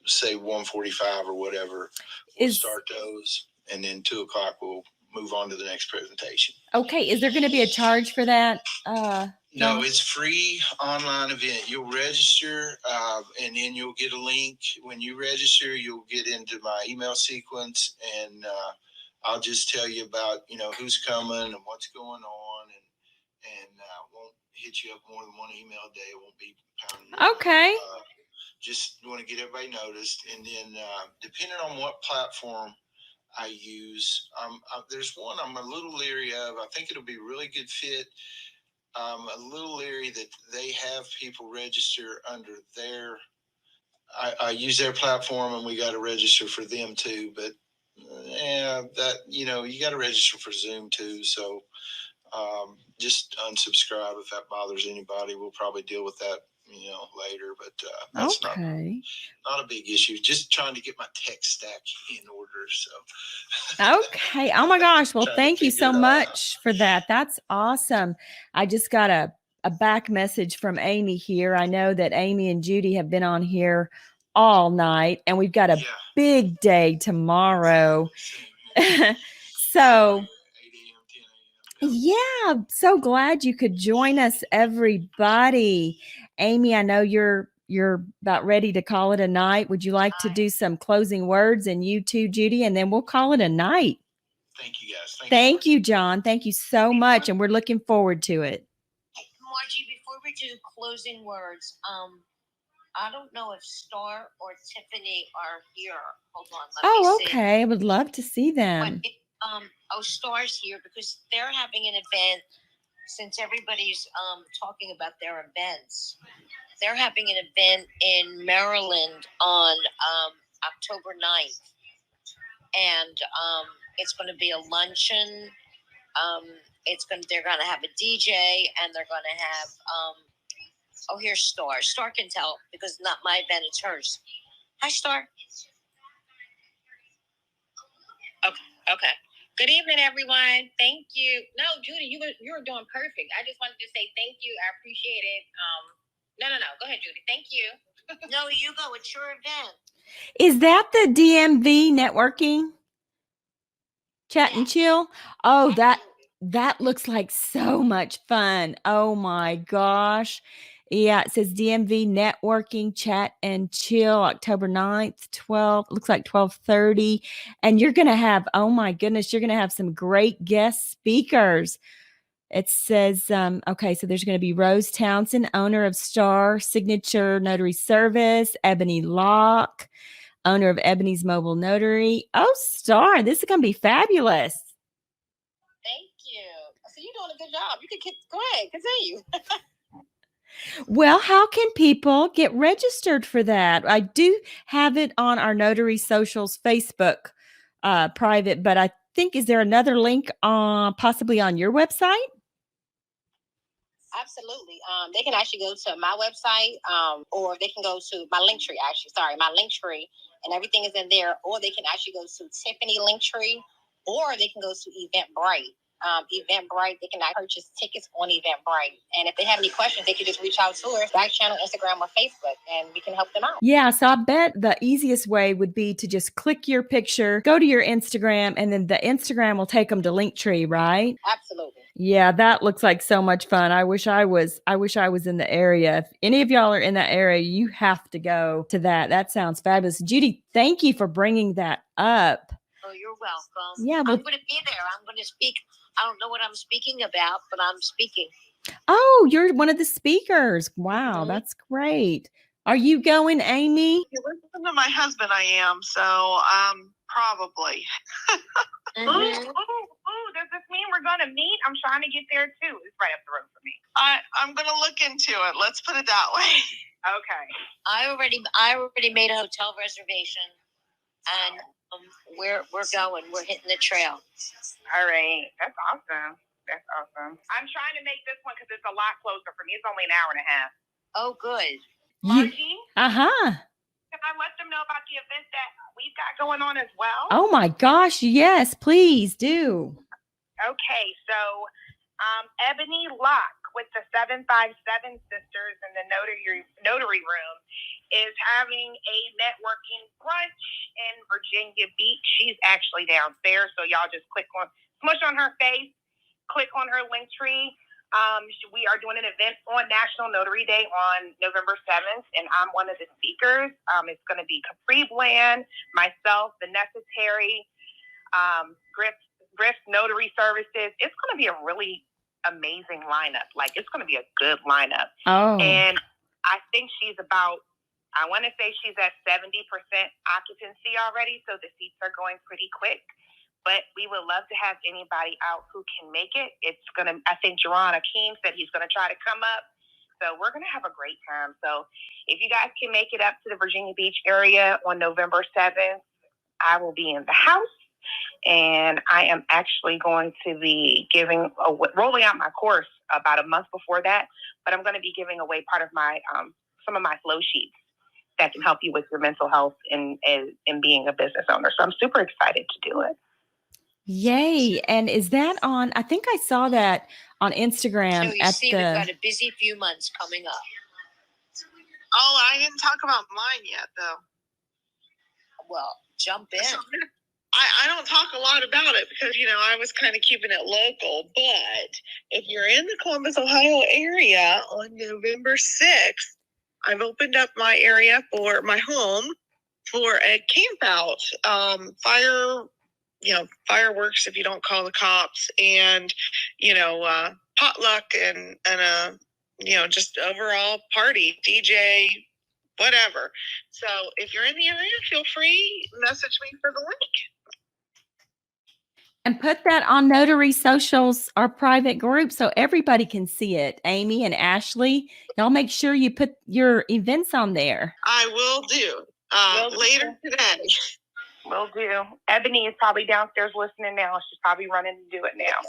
say 1:45 or whatever, we'll start those, and then 2:00 we'll move on to the next presentation. Okay, is there going to be a charge for that? No, it's free online event. You'll register, and then you'll get a link. When you register, you'll get into my email sequence, and I'll just tell you about, who's coming and what's going on, and won't hit you up more than one email a day. It won't be pounding. Okay. Just want to get everybody noticed. And then depending on what platform I use, there's one I'm a little leery of. I think it'll be a really good fit. I'm a little leery that they have people register under their, I use their platform and we got to register for them too, but that, you got to register for Zoom too. So just unsubscribe if that bothers anybody. We'll probably deal with that, later, but that's not a big issue. Just trying to get my tech stack in order. So okay. Oh my gosh. Well, thank you so much for that. That's awesome. I just got a back message from Amy here. I know that Amy and Judi have been on here all night, and we've got a big day tomorrow. So yeah, so glad you could join us, everybody. Amy, I know you're about ready to call it a night. Would you like to do some closing words, and you too, Judi, and then we'll call it a night? Thank you, guys. Thank you, John. Thank you so much, and we're looking forward to it. Margie, before we do closing words, I don't know if Star or Tiffany are here. Hold on, let me see. Okay. I would love to see them. Star's here because they're having an event. Since everybody's talking about their events, they're having an event in Maryland on October 9th. And it's going to be a luncheon. They're going to have a DJ, and they're going to have here's Star. Star can tell because it's not my event, it's hers. Hi, Star. Okay. Good evening, everyone. Thank you. No, Judi, you were doing perfect. I just wanted to say thank you. I appreciate it. No. Go ahead, Judi. Thank you. No, you go. It's your event. Is that the DMV networking chat and chill? Oh, that looks like so much fun. Oh my gosh. Yeah, it says DMV networking chat and chill October 9th, 12, looks like 12:30. And you're going to have, oh my goodness, you're going to have some great guest speakers. It says, okay, so there's going to be Rose Townsend, owner of Star Signature Notary Service, Ebony Locke, owner of Ebony's Mobile Notary. Oh, Star, this is going to be fabulous. Thank you. So you're doing a good job. You can go ahead, continue. Well, how can people get registered for that? I do have it on our Notary Socials Facebook private, but I think, is there another link possibly on your website? Absolutely. They can actually go to my website, or they can go to my Linktree, my Linktree, and everything is in there. Or they can actually go to Tiffany Linktree, or they can go to Eventbrite. Eventbrite, they can purchase tickets on Eventbrite. And if they have any questions, they can just reach out to us, back channel, Instagram, or Facebook, and we can help them out. Yeah, so I bet the easiest way would be to just click your picture, go to your Instagram, and then the Instagram will take them to Linktree, right? Absolutely. Yeah, that looks like so much fun. I wish I was in the area. If any of y'all are in that area, you have to go to that. That sounds fabulous. Judi, thank you for bringing that up. Oh, you're welcome. Yeah, I'm going to be there. I'm going to speak. I don't know what I'm speaking about, but I'm speaking. Oh, you're one of the speakers. Wow, that's great. Are you going, Amy? You listen to my husband, I am. So probably. Does this mean we're going to meet? I'm trying to get there too. It's right up the road for me. I'm going to look into it. Let's put it that way. Okay. I already made a hotel reservation, and we're going. We're hitting the trail. All right. That's awesome. I'm trying to make this one because it's a lot closer for me. It's only an hour and a half. Oh, good. Margie? Can I let them know about the event that we've got going on as well? Oh my gosh, yes, please do. Okay, so Ebony Locke with the 757 Sisters in the Notary Room is having a networking brunch in Virginia Beach. She's actually downstairs, so y'all just smush on her face, click on her Linktree. We are doing an event on National Notary Day on November 7th, and I'm one of the speakers. It's going to be Capri Bland, myself, Vanessa Terry, Griffin Notary Services. It's going to be a really amazing lineup. Like, it's going to be a good lineup. Oh. And I think she's at 70% occupancy already, so the seats are going pretty quick. But we would love to have anybody out who can make it. I think Jeron Akeem said he's going to try to come up. So we're going to have a great time. So if you guys can make it up to the Virginia Beach area on November 7th, I will be in the house. And I am actually going to be rolling out my course about a month before that. But I'm going to be giving away part of my some of my flow sheets that can help you with your mental health and being a business owner. So I'm super excited to do it. Yay. And is that on, I think I saw that on Instagram. So you see, we've got a busy few months coming up. Oh, I didn't talk about mine yet, though. Well, jump in. I don't talk a lot about it because, I was kind of keeping it local. But if you're in the Columbus, Ohio area on November 6th, I've opened up my area for my home for a campout, fireworks if you don't call the cops, and, potluck and just overall party, DJ, whatever. So if you're in the area, feel free, message me for the link. And put that on Notary Socials, our private group, so everybody can see it. Amy and Ashlee, y'all make sure you put your events on there. I will do later today. Will do. Ebony is probably downstairs listening now. She's probably running to do it now.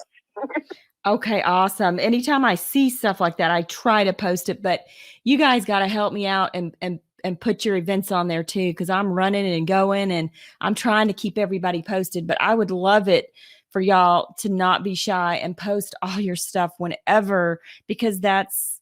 Okay, awesome. Anytime I see stuff like that, I try to post it, but you guys got to help me out and put your events on there too, because I'm running and going and I'm trying to keep everybody posted. But I would love it for y'all to not be shy and post all your stuff whenever, because that's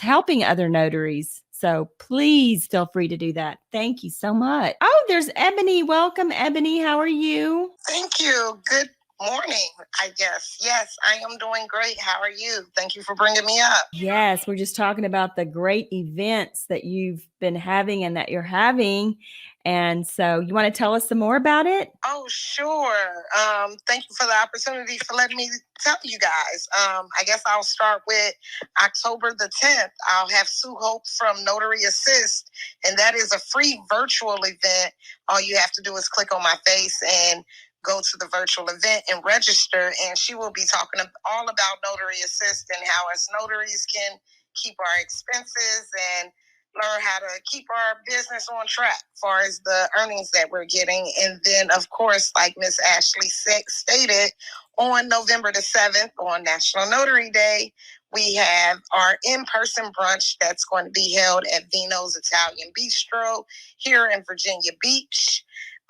helping other notaries. So please feel free to do that. Thank you so much. Oh, there's Ebony. Welcome, Ebony. How are you? Thank you. Good morning, I guess. Yes, I am doing great. How are you? Thank you for bringing me up. Yes, we're just talking about the great events that you've been having and that you're having. And so you want to tell us some more about it? Oh, sure. Thank you for the opportunity for letting me tell you guys. I guess I'll start with October the 10th. I'll have Sue Hope from Notary Assist, and that is a free virtual event. All you have to do is click on my face and go to the virtual event and register, and she will be talking all about Notary Assist and how us notaries can keep our expenses and learn how to keep our business on track as far as the earnings that we're getting. And then, of course, like Miss Ashlee stated, on November the 7th, on National Notary Day, we have our in-person brunch that's going to be held at Vino's Italian Bistro here in Virginia Beach.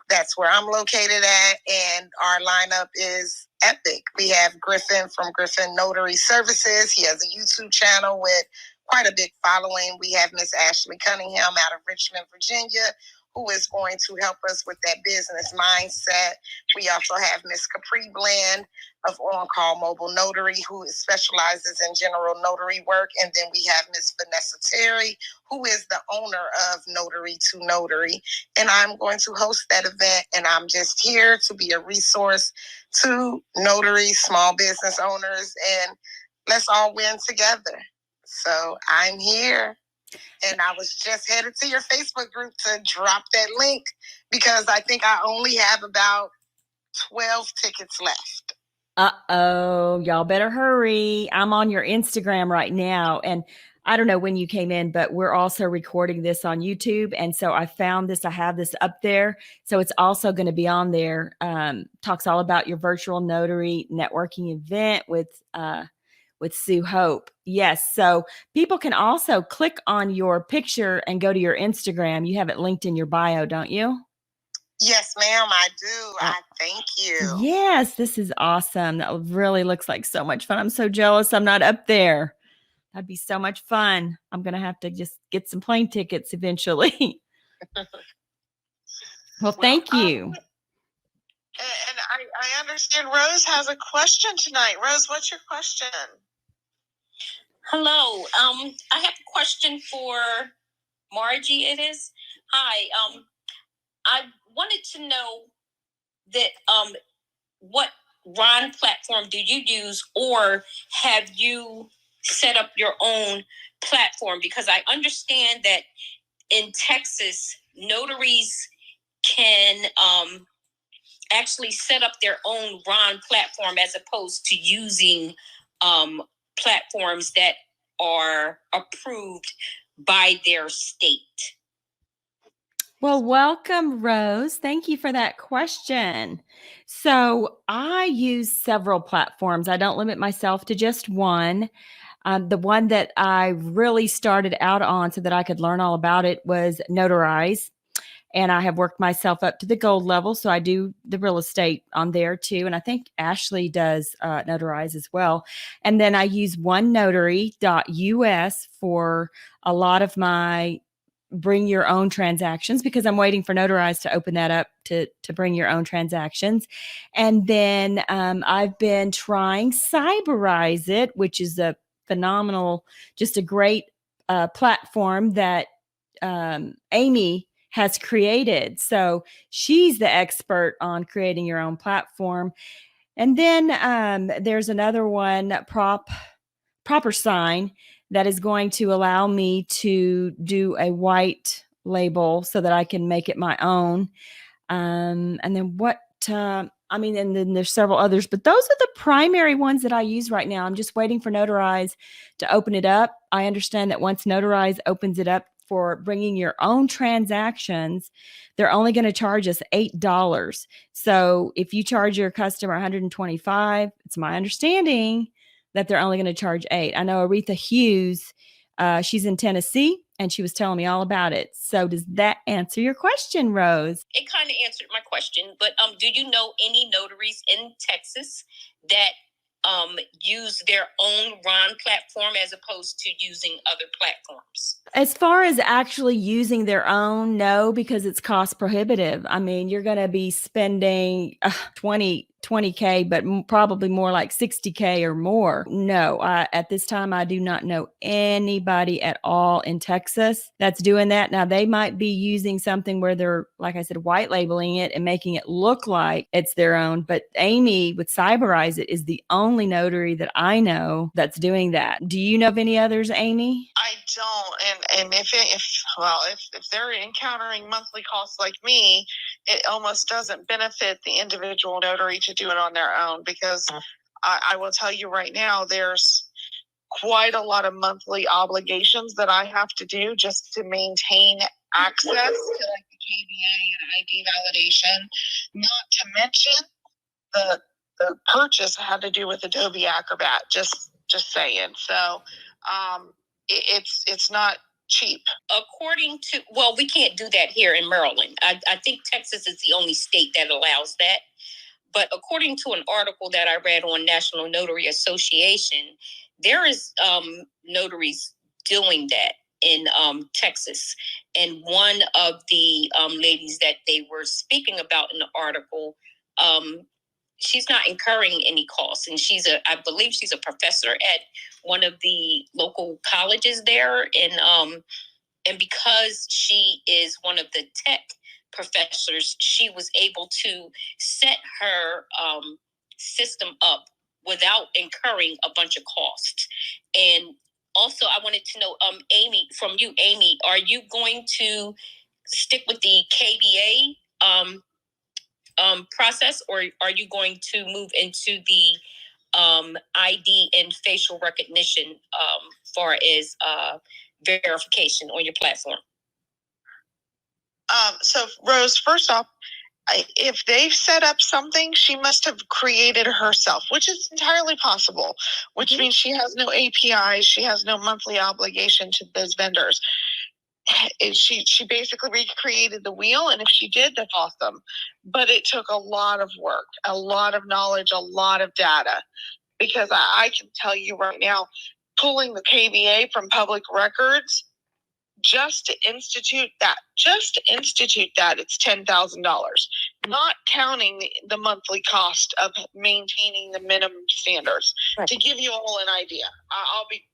That's where I'm located at, and our lineup is epic. We have Griffin from Griffin Notary Services. He has a YouTube channel with quite a big following. We have Miss Ashlee Cunningham out of Richmond, Virginia, who is going to help us with that business mindset. We also have Miss Capri Bland of On Call Mobile Notary, who specializes in general notary work. And then we have Miss Vanessa Terry, who is the owner of Notary to Notary. And I'm going to host that event, and I'm just here to be a resource to notaries, small business owners, and let's all win together. So I'm here. And I was just headed to your Facebook group to drop that link because I think I only have about 12 tickets left. Uh-oh, y'all better hurry. I'm on your Instagram right now. And I don't know when you came in, but we're also recording this on YouTube. And so I found this, I have this up there. So it's also going to be on there. Talks all about your virtual notary networking event with Sue Hope. Yes. So people can also click on your picture and go to your Instagram. You have it linked in your bio, don't you? Yes, ma'am, I do. I thank you. Yes, this is awesome. That really looks like so much fun. I'm so jealous I'm not up there. That'd be so much fun. I'm going to have to just get some plane tickets eventually. Well, thank you. And I understand Rose has a question tonight. Rose, what's your question? Hello. I have a question for Margie. It is. Hi. I wanted to know that what RON platform do you use, or have you set up your own platform? Because I understand that in Texas, notaries can actually set up their own RON platform as opposed to using platforms that are approved by their state? Well, welcome, Rose. Thank you for that question. So I use several platforms. I don't limit myself to just one. The one that I really started out on so that I could learn all about it was Notarize. And I have worked myself up to the gold level. So I do the real estate on there too. And I think Ashlee does Notarize as well. And then I use onenotary.us for a lot of my bring your own transactions, because I'm waiting for Notarize to open that up to bring your own transactions. And then I've been trying Cyberizeit, which is a phenomenal, just a great platform that Amy has created. So she's the expert on creating your own platform. And then there's another one, Proper Sign, that is going to allow me to do a white label so that I can make it my own. And then and then there's several others, but those are the primary ones that I use right now. I'm just waiting for Notarize to open it up. I understand that once Notarize opens it up for bringing your own transactions, they're only going to charge us $8. So if you charge your customer $125, it's my understanding that they're only going to charge $8. I know Aretha Hughes, she's in Tennessee, and she was telling me all about it. So does that answer your question, Rose? It kind of answered my question, but do you know any notaries in Texas that use their own RON platform as opposed to using other platforms? As far as actually using their own, no, because it's cost prohibitive. I mean, you're going to be spending $20K, but probably more like $60K or more. No, at this time, I do not know anybody at all in Texas that's doing that. Now, they might be using something where they're, like I said, white labeling it and making it look like it's their own. But Amy with Cyberizeit is the only notary that I know that's doing that. Do you know of any others, Amy? I don't, and if they're encountering monthly costs like me, it almost doesn't benefit the individual notary to do it on their own, because I will tell you right now, there's quite a lot of monthly obligations that I have to do just to maintain access to like the KBA and ID validation. Not to mention the purchase had to do with Adobe Acrobat. Just saying. So it's not cheap. According to, well, we can't do that here in Maryland. I think Texas is the only state that allows that. But according to an article that I read on National Notary Association, there is notaries doing that in Texas. And one of the ladies that they were speaking about in the article, she's not incurring any costs. And I believe she's a professor at one of the local colleges there. And because she is one of the tech professors, she was able to set her system up without incurring a bunch of costs. And also, I wanted to know, Amy, from you, Amy, are you going to stick with the KBA process, or are you going to move into the ID and facial recognition far as verification on your platform? So Rose, first off, if they've set up something, she must have created herself, which is entirely possible, which means she has no APIs, she has no monthly obligation to those vendors. She basically recreated the wheel, and if she did, that's awesome. But it took a lot of work, a lot of knowledge, a lot of data, because I can tell you right now, pulling the KBA from public records, just to institute that, it's $10,000, not counting the monthly cost of maintaining the minimum standards. Right. To give you all an idea, I'll be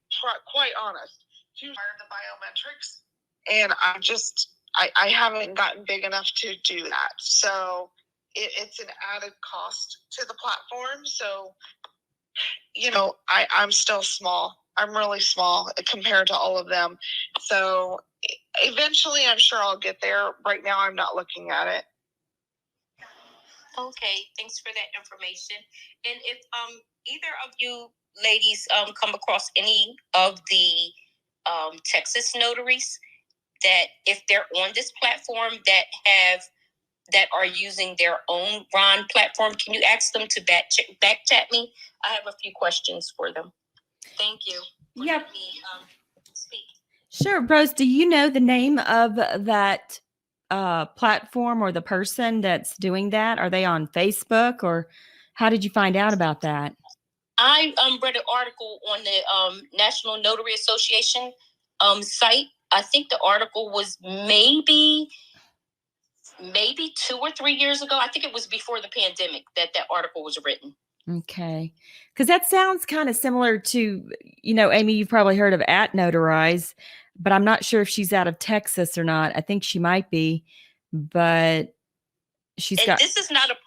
quite honest. To learn the biometrics, and I haven't gotten big enough to do that. So it's an added cost to the platform. So, I'm still small. I'm really small compared to all of them. So eventually I'm sure I'll get there. Right now I'm not looking at it. Okay, thanks for that information. And if either of you ladies come across any of the Texas notaries that, if they're on this platform, that are using their own RON platform, can you ask them to back chat me? I have a few questions for them. Thank you. Yep. Let me speak. Sure. Rose, do you know the name of that platform or the person that's doing that? Are they on Facebook, or how did you find out about that? I read an article on the National Notary Association site. I think the article was maybe 2 or 3 years ago. I think it was before the pandemic that article was written. Okay. Because that sounds kind of similar to, Amy, you've probably heard of @Notarize, but I'm not sure if she's out of Texas or not. I think she might be, but this is not a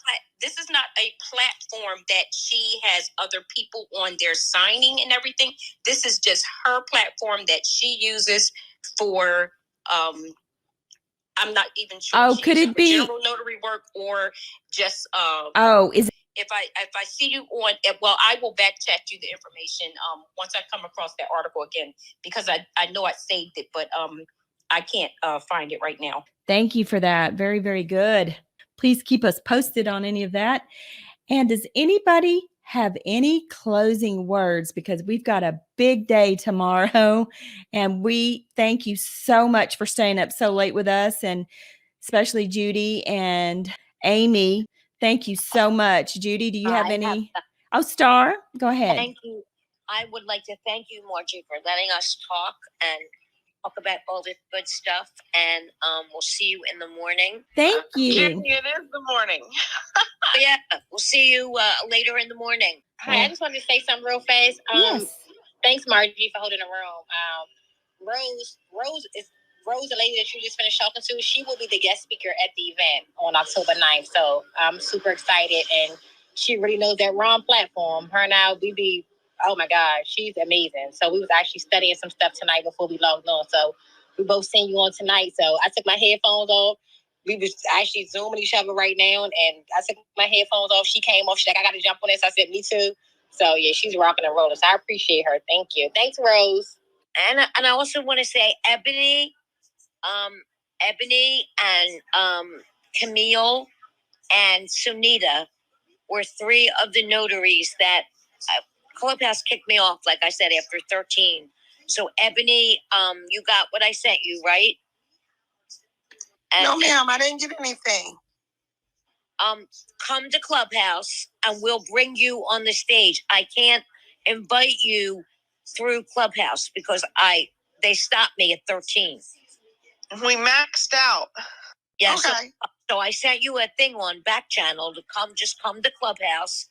platform that she has other people on there signing and everything. This is just her platform that she uses for I'm not even sure. Oh, could it be general notary work or just is if I see you on, well, I will back chat you the information once I come across that article again, because I know I saved it, but I can't find it right now. Thank you for that. Very, very good. Please keep us posted on any of that. And does anybody have any closing words? Because we've got a big day tomorrow, and we thank you so much for staying up so late with us, and especially Judi and Amy. Thank you so much. Judi, do you have any? Star, go ahead. Thank you. I would like to thank you, Margie, for letting us talk about all this good stuff, and we'll see you in the morning. Thank you. Judi, it is the morning. Yeah, we'll see you later in the morning. Hi, I just wanted to say something real fast. Yes. Thanks, Margie, for holding the room. Rose, the lady that you just finished talking to, she will be the guest speaker at the event on October 9th. So I'm super excited, and she really knows that RON platform. Her and I, oh my God, she's amazing. So we was actually studying some stuff tonight before we logged on. So we both seen you on tonight. So I took my headphones off. We was actually Zooming each other right now, and I took my headphones off. She came off. She's like, I got to jump on this. I said, me too. So yeah, she's rocking and rolling. So I appreciate her. Thank you. Thanks, Rose. And I also want to say Ebony and Camille and Sonita were three of the notaries that Clubhouse kicked me off, like I said, after 13. So Ebony, you got what I sent you, right? And, no, ma'am, I didn't get anything. Come to Clubhouse and we'll bring you on the stage. I can't invite you through Clubhouse because they stopped me at 13. We maxed out. Yeah, okay. So I sent you a thing on back channel to come to Clubhouse.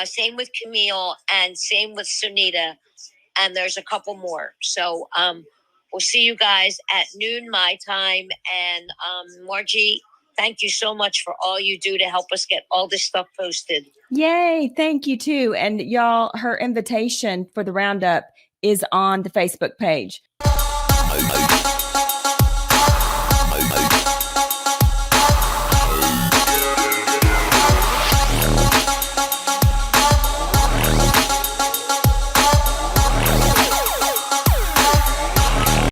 Same with Camille and same with Sonita. And there's a couple more. So we'll see you guys at noon my time. And Margie, thank you so much for all you do to help us get all this stuff posted. Yay. Thank you too. And y'all, her invitation for the roundup is on the Facebook page.